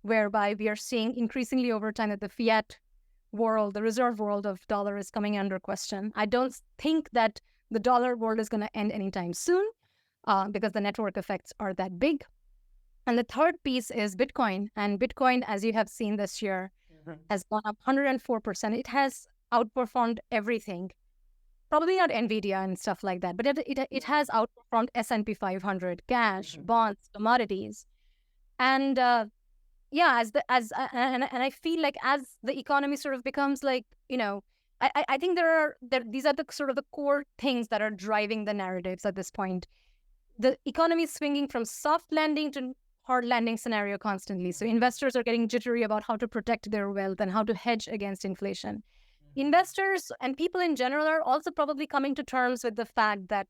whereby we are seeing increasingly over time that the fiat world, the reserve world of dollar is coming under question. I don't think that the dollar world is going to end anytime soon because the network effects are that big. And the third piece is Bitcoin. And Bitcoin, as you have seen this year, has gone up 104%. It has outperformed everything. Probably not NVIDIA and stuff like that, but it has outperformed S&P 500, cash, bonds, commodities. And and I feel like as the economy sort of becomes I think these are the sort of the core things that are driving the narratives at this point. The economy is swinging from soft landing to hard landing scenario constantly. So investors are getting jittery about how to protect their wealth and how to hedge against inflation. Investors and people in general are also probably coming to terms with the fact that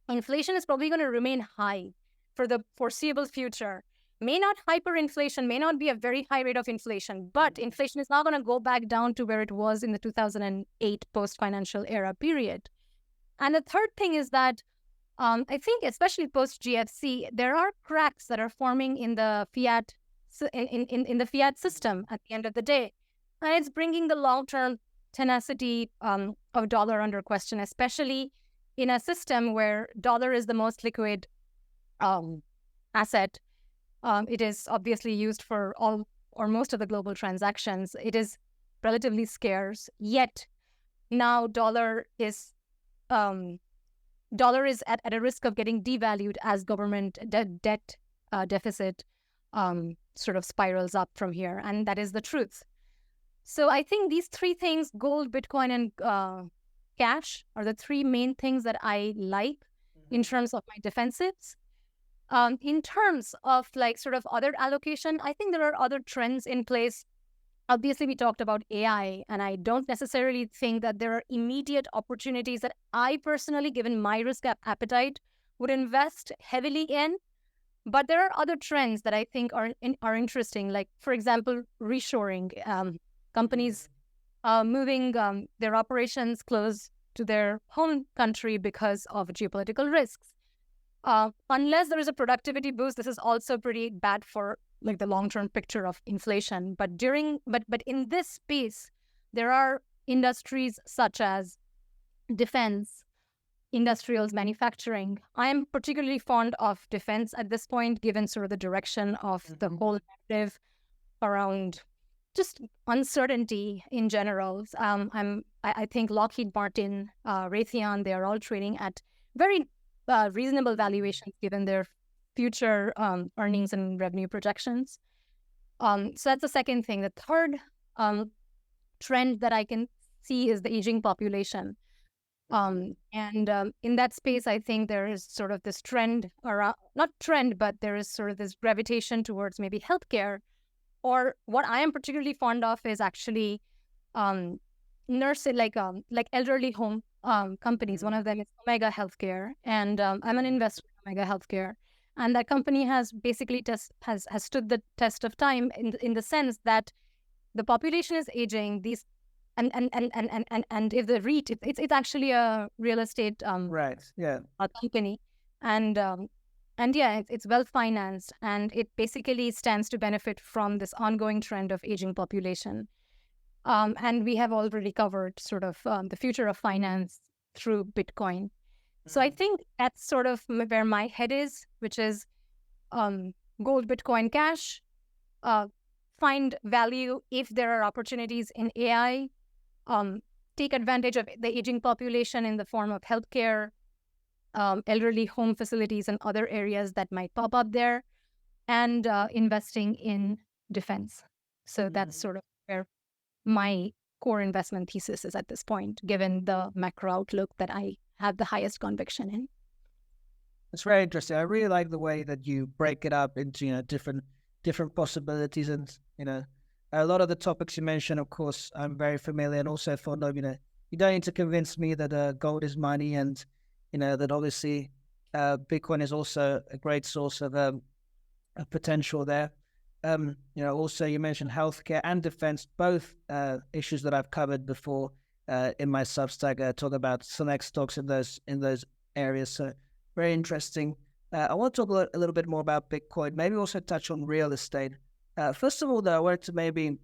inflation is probably going to remain high for the foreseeable future. May not hyperinflation, may not be a very high rate of inflation, but inflation is not going to go back down to where it was in the 2008 post-financial era period. And the third thing is that I think, especially post-GFC, there are cracks that are forming in the fiat in the fiat system at the end of the day, and it's bringing the long-term tenacity of dollar under question, especially in a system where dollar is the most liquid asset. It is obviously used for all or most of the global transactions. It is relatively scarce, yet now dollar is at a risk of getting devalued as government debt deficit sort of spirals up from here, and that is the truth. So I think these 3 things, gold, Bitcoin, and cash, are the 3 main things that I like in terms of my defensives. In terms of like sort of other allocation, I think there are other trends in place. Obviously, we talked about AI, and I don't necessarily think that there are immediate opportunities that I personally, given my risk appetite, would invest heavily in. But there are other trends that I think are interesting, like, for example, reshoring. Companies moving their operations close to their home country because of geopolitical risks. Unless there is a productivity boost, this is also pretty bad for like the long-term picture of inflation. But in this space, there are industries such as defense, industrials, manufacturing. I am particularly fond of defense at this point, given sort of the direction of the whole narrative around just uncertainty in general. I think Lockheed Martin, Raytheon, they are all trading at very reasonable valuations given their future earnings and revenue projections. So that's the second thing. The third trend that I can see is the aging population. And in that space, I think there is sort of this trend around, not trend, but there is sort of this gravitation towards maybe healthcare. Or what I am particularly fond of is actually nursing, like elderly home companies. One of them is Omega Healthcare, and I'm an investor in Omega Healthcare. And that company has basically has stood the test of time in the sense that the population is aging. These and if the REIT, it's actually a real estate Right. Yeah. company, and yeah, it's well financed, and it basically stands to benefit from this ongoing trend of aging population. And we have already covered sort of the future of finance through Bitcoin. So I think that's sort of where my head is, which is gold, Bitcoin, cash. Find value if there are opportunities in AI. Take advantage of the aging population in the form of healthcare, elderly home facilities, and other areas that might pop up there, and investing in defense. So that's sort of where my core investment thesis is at this point, given the macro outlook that I have the highest conviction in. It's very interesting. I really like the way that you break it up into different possibilities, and a lot of the topics you mentioned. Of course, I'm very familiar, and also fond of. You don't need to convince me that gold is money, and that obviously Bitcoin is also a great source of potential there. Also you mentioned healthcare and defense, both issues that I've covered before in my Substack. Talk about select stocks in those areas. So very interesting. I want to talk a little bit more about Bitcoin, maybe also touch on real estate. First of all, though, I wanted to maybe,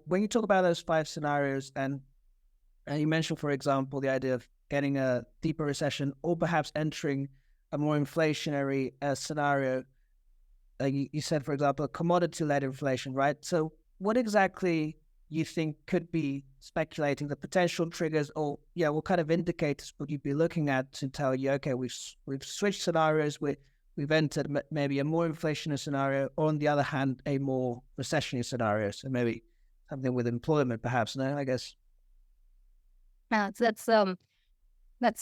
when you talk about those 5 scenarios, and you mentioned, for example, the idea of getting a deeper recession or perhaps entering a more inflationary scenario. You said, for example, commodity-led inflation, right? So what exactly you think could be speculating the potential triggers, or what kind of indicators would you be looking at to tell you, okay, we've switched scenarios, we've entered maybe a more inflationary scenario, or on the other hand, a more recessionary scenario? So maybe something with employment, perhaps. No, I guess. That's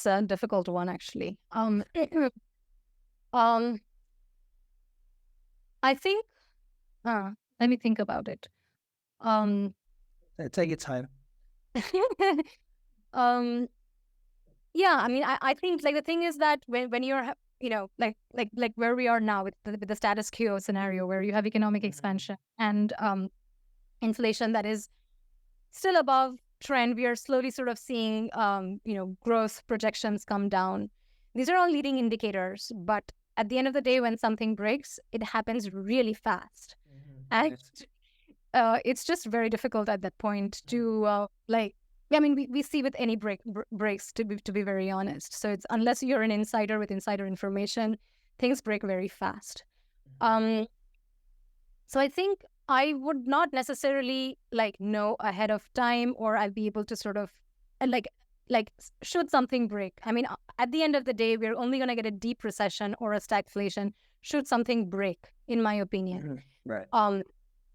a difficult one, actually. I think, let me think about it. Take your time. Yeah, I mean, I think like the thing is that when you're, like where we are now with the status quo scenario, where you have economic expansion and inflation that is still above trend, we are slowly sort of seeing, growth projections come down. These are all leading indicators, but at the end of the day, when something breaks, it happens really fast. And it's just very difficult at that point to we see with any breaks, to be very honest. So it's, unless you're an insider with insider information, things break very fast. So I think I would not necessarily know ahead of time, or I'll be able to sort of should something break. I mean, at the end of the day, we're only going to get a deep recession or a stagflation should something break, in my opinion. Right.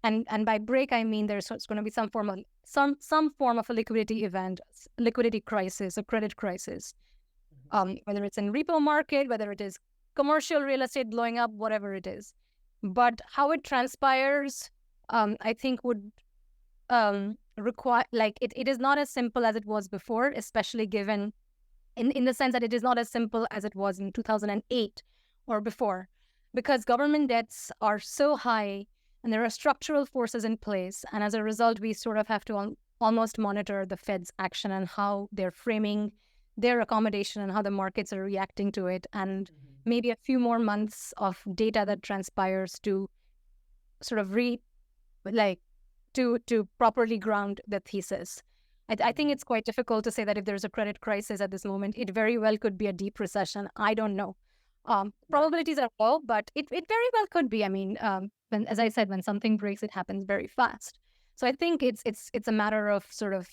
And by break, I mean there's going to be some form of a liquidity event, liquidity crisis, a credit crisis, whether it's in repo market, whether it is commercial real estate blowing up, whatever it is. But how it transpires, I think would require, like, it is not as simple as it was before, especially given in the sense that it is not as simple as it was in 2008 or before, because government debts are so high and there are structural forces in place. And as a result, we sort of have to almost monitor the Fed's action and how they're framing their accommodation and how the markets are reacting to it. And maybe a few more months of data that transpires to sort of to properly ground the thesis. I think it's quite difficult to say that if there's a credit crisis at this moment, it very well could be a deep recession. I don't know. Probabilities are low, but it very well could be. I mean, as I said, when something breaks, it happens very fast. So I think it's a matter of sort of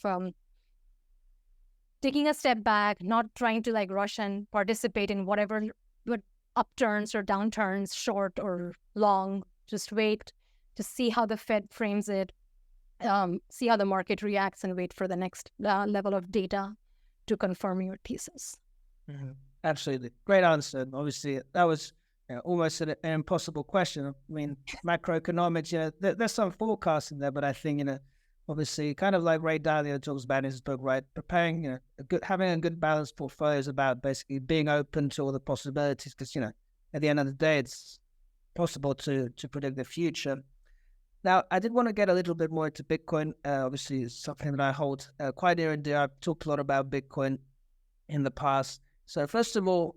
taking a step back, not trying to like rush and participate in whatever upturns or downturns, short or long. Just wait to see how the Fed frames it, see how the market reacts, and wait for the next level of data to confirm your thesis. Absolutely. Great answer. Obviously, that was almost an impossible question. I mean, macroeconomics, there's some forecasting there, but I think, obviously, kind of like Ray Dalio talks about in his book, right? Preparing, having a good balanced portfolio is about basically being open to all the possibilities because, at the end of the day, it's possible to predict the future. Now, I did want to get a little bit more into Bitcoin. Obviously, it's something that I hold quite near and dear. I've talked a lot about Bitcoin in the past. So first of all,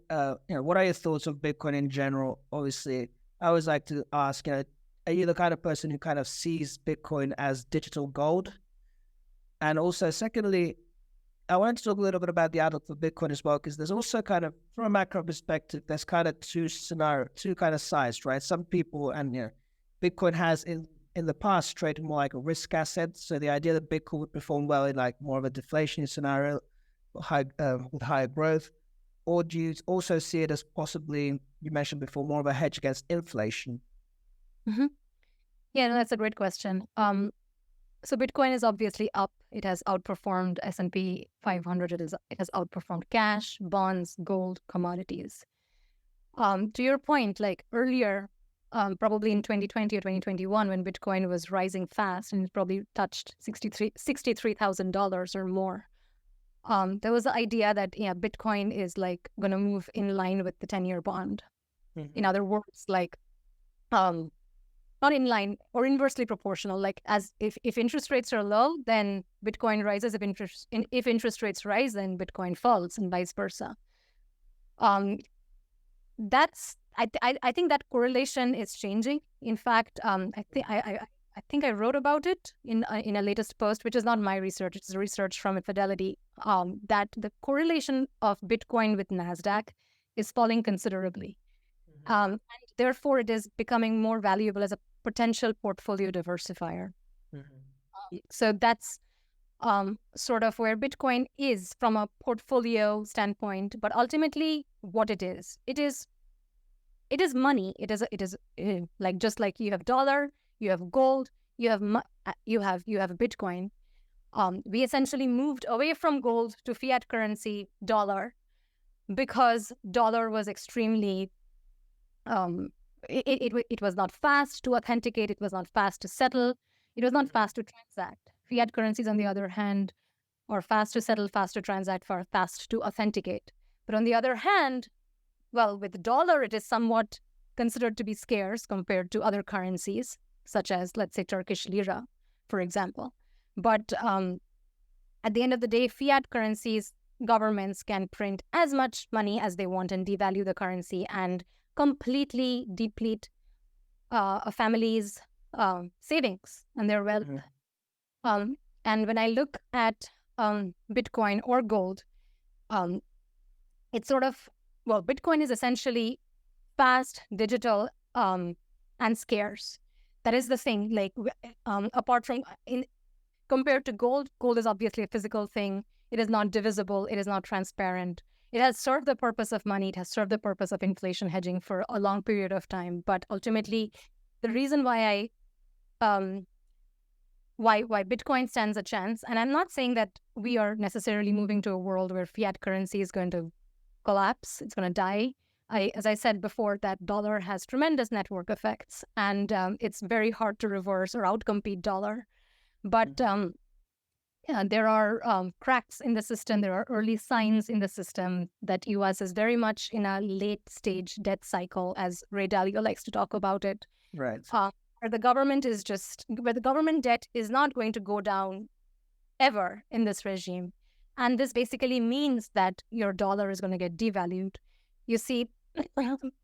what are your thoughts of Bitcoin in general? Obviously, I always like to ask, are you the kind of person who kind of sees Bitcoin as digital gold? And also, secondly, I wanted to talk a little bit about the outlook for Bitcoin as well, because there's also kind of, from a macro perspective, there's kind of two kind of sides, right? Some people, and Bitcoin has in the past traded more like a risk asset. So the idea that Bitcoin would perform well in like more of a deflation scenario, with higher growth. Or do you also see it as possibly, you mentioned before, more of a hedge against inflation? Mm-hmm. Yeah, no, that's a great question. So Bitcoin is obviously up. It has outperformed S&P 500. It has outperformed cash, bonds, gold, commodities. To your point, like earlier, probably in 2020 or 2021, when Bitcoin was rising fast and it probably touched $63,000 or more, there was the idea that Bitcoin is like going to move in line with the 10-year bond. Mm-hmm. In other words, like not in line or inversely proportional. Like as if interest rates are low, then Bitcoin rises. If interest rates rise, then Bitcoin falls, and vice versa. That's I think that correlation is changing. In fact, I think I wrote about it in a latest post, which is not my research. It's research from Fidelity, that the correlation of Bitcoin with NASDAQ is falling considerably. Mm-hmm. And therefore, it is becoming more valuable as a potential portfolio diversifier. Mm-hmm. So that's sort of where Bitcoin is from a portfolio standpoint. But ultimately, what it is money. It is like, just like you have dollar, you have gold, you have Bitcoin. We essentially moved away from gold to fiat currency dollar because dollar was extremely it was not fast to authenticate, it was not fast to settle, it was not fast to transact. Fiat currencies, on the other hand, are fast to settle, fast to transact, fast to authenticate. But on the other hand, well, with the dollar, it is somewhat considered to be scarce compared to other currencies, such as, let's say, Turkish lira, for example. But at the end of the day, fiat currencies, governments can print as much money as they want and devalue the currency and completely deplete a family's savings and their wealth. Mm-hmm. And when I look at Bitcoin or gold, it's sort of, well, Bitcoin is essentially fast, digital, and scarce. That is the thing. Like, apart from compared to gold is obviously a physical thing. It is not divisible. It is not transparent. It has served the purpose of money. It has served the purpose of inflation hedging for a long period of time. But ultimately, the reason why why Bitcoin stands a chance, and I'm not saying that we are necessarily moving to a world where fiat currency is going to collapse, it's going to die. as I said before, that dollar has tremendous network effects, and it's very hard to reverse or outcompete dollar. But yeah, there are cracks in the system. There are early signs in the system that U.S. is very much in a late stage debt cycle, as Ray Dalio likes to talk about it. Right. Where the government debt is not going to go down ever in this regime. And this basically means that your dollar is going to get devalued. You see,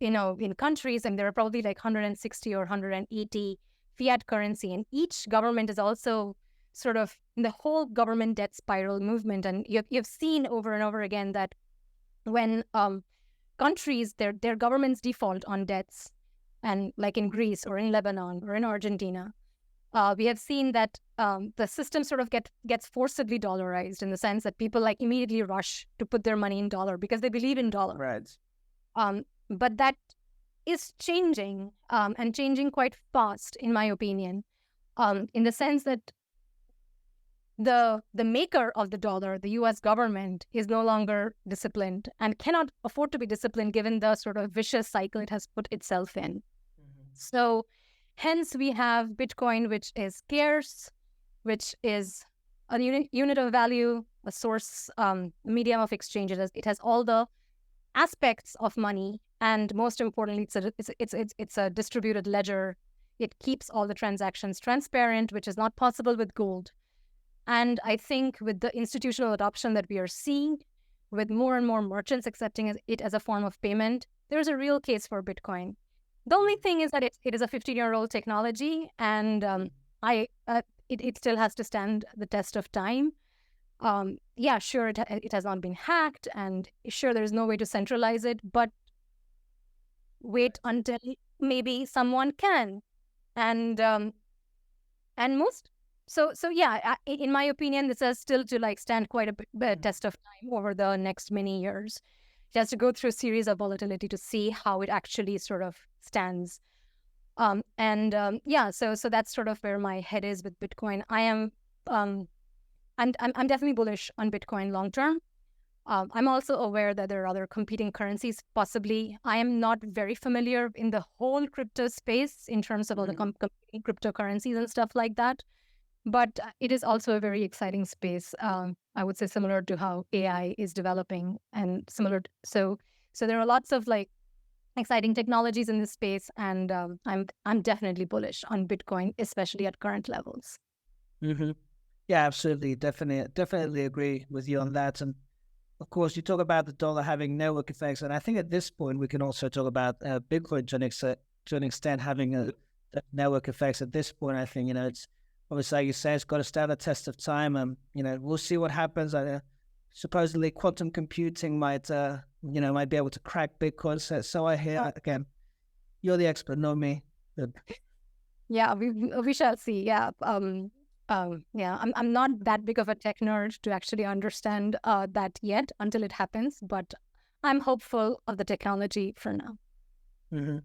in countries, and there are probably like 160 or 180 fiat currency, and each government is also sort of in the whole government debt spiral movement. And you've seen over and over again that when countries, their governments default on debts, and like in Greece or in Lebanon or in Argentina, we have seen that the system sort of gets forcibly dollarized, in the sense that people like immediately rush to put their money in dollar because they believe in dollar. Right. But that is changing, and changing quite fast, in my opinion, in the sense that the maker of the dollar, the U.S. government, is no longer disciplined and cannot afford to be disciplined given the sort of vicious cycle it has put itself in. So hence we have Bitcoin, which is scarce, which is a unit of value, a source, medium of exchange. It has all the aspects of money, and most importantly, it's a distributed ledger. It keeps all the transactions transparent, which is not possible with gold. And I think with the institutional adoption that we are seeing, with more and more merchants accepting it as a form of payment, there's a real case for Bitcoin. The only thing is that it is a 15-year-old technology, and it still has to stand the test of time. Yeah, sure, it has not been hacked, and sure, there's no way to centralize it, but wait until maybe someone can. And most, so yeah, in my opinion, this has still to like stand quite a bit test of time over the next many years. It has to go through a series of volatility to see how it actually sort of stands. Yeah, so that's sort of where my head is with Bitcoin. I'm definitely bullish on Bitcoin long term. I'm also aware that there are other competing currencies, possibly. I am not very familiar in the whole crypto space in terms of all the competing cryptocurrencies and stuff like that. But it is also a very exciting space. I would say similar to how AI is developing, and similar. So there are lots of like exciting technologies in this space, and I'm definitely bullish on Bitcoin, especially at current levels. Mm-hmm. Yeah, absolutely. Definitely agree with you on that. And of course, you talk about the dollar having network effects, and I think at this point we can also talk about Bitcoin to an extent having network effects. At this point, I think it's obviously, like you say, it's got to stand the test of time, and we'll see what happens. Supposedly, quantum computing might be able to crack Bitcoin. So I hear. Again, you're the expert, not me. Yeah, we shall see. Yeah. Yeah, I'm not that big of a tech nerd to actually understand that yet until it happens, but I'm hopeful of the technology for now. Mm-hmm.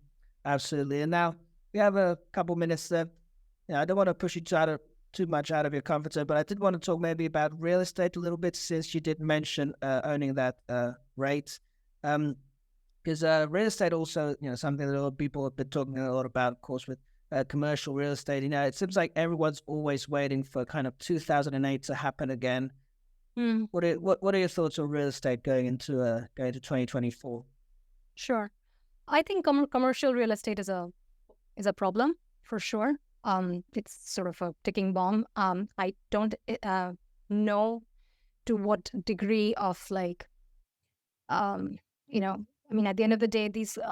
Absolutely. And now we have a couple minutes left. I don't want to push you too much out of your comfort zone, but I did want to talk maybe about real estate a little bit, since you did mention owning that rate. Because real estate also, something that a lot of people have been talking a lot about, of course, with commercial real estate. It seems like everyone's always waiting for kind of 2008 to happen again. What are your thoughts on real estate going into 2024? Sure, I think commercial real estate is a problem for sure. It's sort of a ticking bomb. I don't know to what degree of like, I mean, at the end of the day,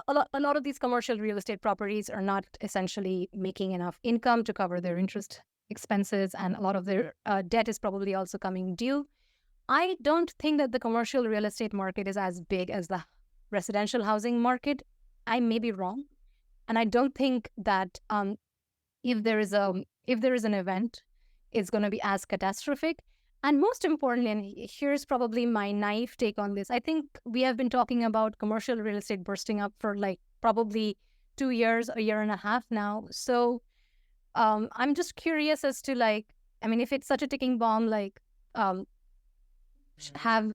a lot of these commercial real estate properties are not essentially making enough income to cover their interest expenses, and a lot of their debt is probably also coming due. I don't think that the commercial real estate market is as big as the residential housing market. I may be wrong, and I don't think that if there is an event, it's going to be as catastrophic. And most importantly, and here's probably my naive take on this, I think we have been talking about commercial real estate bursting up for like probably 2 years, a year and a half now. So I'm just curious as to like, I mean, if it's such a ticking bomb, like have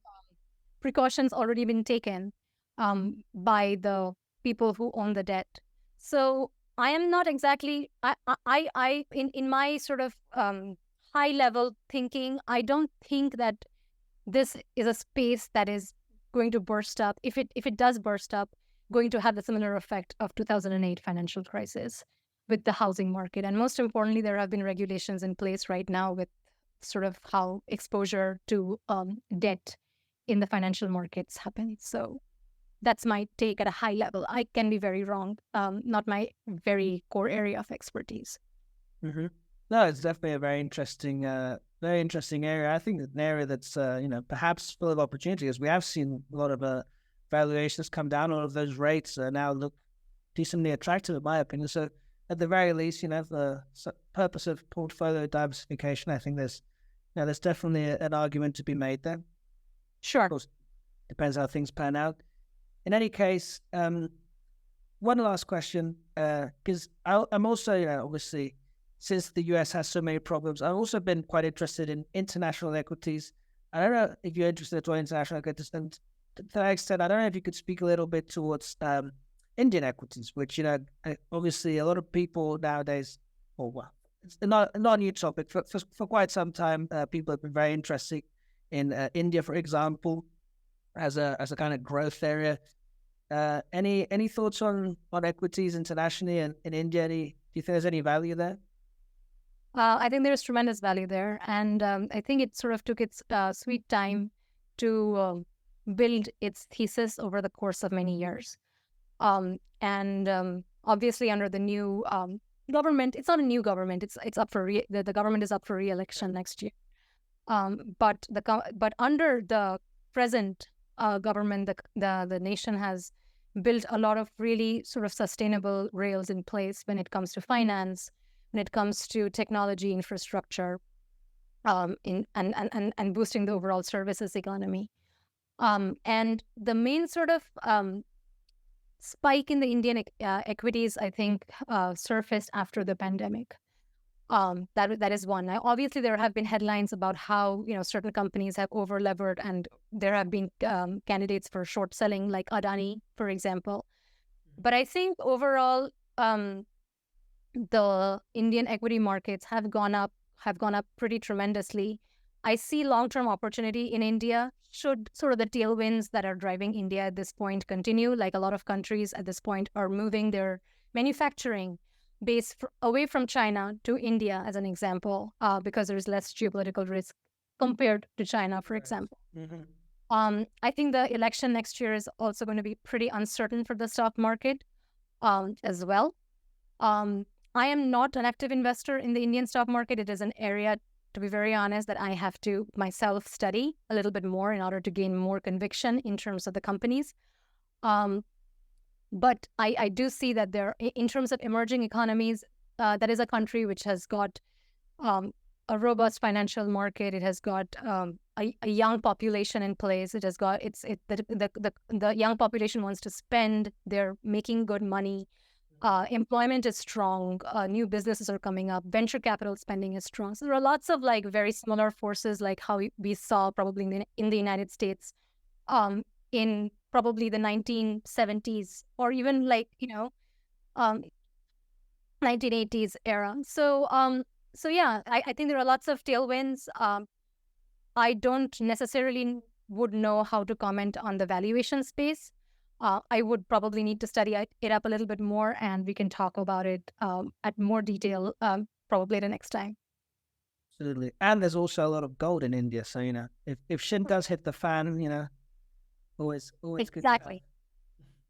precautions already been taken? by the people who own the debt. So I am not exactly, in my sort of high level thinking, I don't think that this is a space that is going to burst up. If it does burst up, going to have the similar effect of 2008 financial crisis with the housing market. And most importantly, there have been regulations in place right now with sort of how exposure to debt in the financial markets happens. So that's my take at a high level. I can be very wrong, not my very core area of expertise. Mm-hmm. No, it's definitely a very interesting area. I think an area that's perhaps full of opportunity, as we have seen a lot of valuations come down. All of those rates now look decently attractive, in my opinion. So, at the very least, the purpose of portfolio diversification, I think there's definitely an argument to be made there. Sure. Of course, depends how things pan out. In any case, one last question, because I'm also, obviously, since the US has so many problems, I've also been quite interested in international equities. I don't know if you're interested in international equities, and to that extent, I don't know if you could speak a little bit towards Indian equities, which, obviously a lot of people nowadays, it's not a new topic. For quite some time, people have been very interested in India, for example, as a kind of growth area. Any thoughts on equities internationally and in India? Do you think there's any value there? I think there's tremendous value there. And I think it sort of took its sweet time to build its thesis over the course of many years. And obviously, under the new government, it's not a new government. It's up for the government is up for re-election next year. But under the present government, the nation has built a lot of really sort of sustainable rails in place when it comes to finance, when it comes to technology infrastructure, and boosting the overall services economy. And the main sort of spike in the Indian equities, I think, surfaced after the pandemic. That is one. Now, obviously, there have been headlines about how certain companies have over-levered, and there have been candidates for short selling, like Adani, for example. But I think overall, the Indian equity markets have gone up pretty tremendously. I see long-term opportunity in India should sort of the tailwinds that are driving India at this point continue. Like a lot of countries at this point are moving their manufacturing base away from China to India, as an example, because there's less geopolitical risk compared to China, for example. Mm-hmm. I think the election next year is also going to be pretty uncertain for the stock market as well. I am not an active investor in the Indian stock market. It is an area, to be very honest, that I have to myself study a little bit more in order to gain more conviction in terms of the companies. But I do see that in terms of emerging economies, that is a country which has got a robust financial market. It has got a young population in place. It has got the young population wants to spend. They're making good money. Employment is strong. New businesses are coming up. Venture capital spending is strong. So there are lots of very similar forces, like how we saw probably in the United States in probably the 1970s, or even 1980s era. So yeah, I think there are lots of tailwinds. I don't necessarily would know how to comment on the valuation space. I would probably need to study it up a little bit more, and we can talk about it at more detail probably the next time. Absolutely. And there's also a lot of gold in India. So, if shit does hit the fan, always exactly.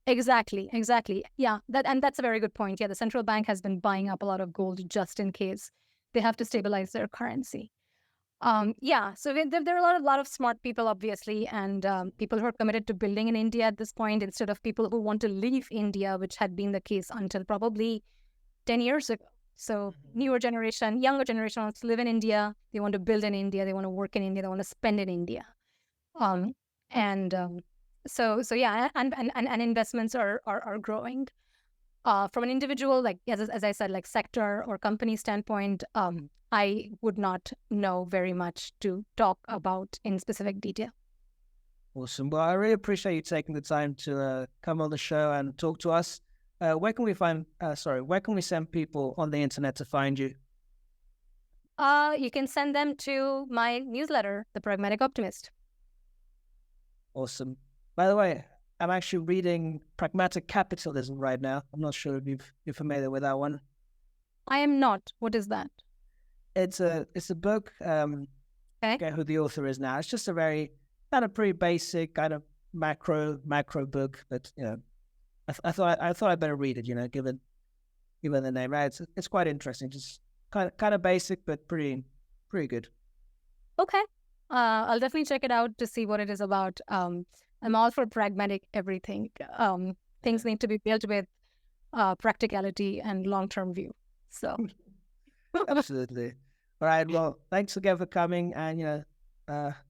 Good. Exactly. Yeah, that's a very good point. Yeah, the central bank has been buying up a lot of gold just in case they have to stabilize their currency. Yeah, so there are a lot of smart people, obviously, and people who are committed to building in India at this point, instead of people who want to leave India, which had been the case until probably 10 years ago. So younger generation wants to live in India. They want to build in India. They want to work in India. They want to spend in India. So yeah, and investments are growing. From an individual, as I said, sector or company standpoint, I would not know very much to talk about in specific detail. Awesome. Well, I really appreciate you taking the time to come on the show and talk to us. Where can we find? Where can we send people on the internet to find you? You can send them to my newsletter, The Pragmatic Optimist. Awesome. By the way, I'm actually reading Pragmatic Capitalism right now. I'm not sure if you're familiar with that one. I am not. What is that? It's a book. Okay. I forget who the author is now. It's just a very kind of pretty basic kind of macro book, but I thought I'd better read it. Given the name, right? It's quite interesting. Just kind of basic, but pretty good. Okay. I'll definitely check it out to see what it is about. I'm all for pragmatic everything. Things need to be built with practicality and long-term view. So Absolutely. All right. Well, thanks again for coming, and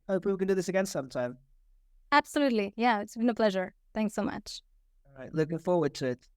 hope we can do this again sometime. absolutely. Yeah, it's been a pleasure. Thanks so much. All right. Looking forward to it.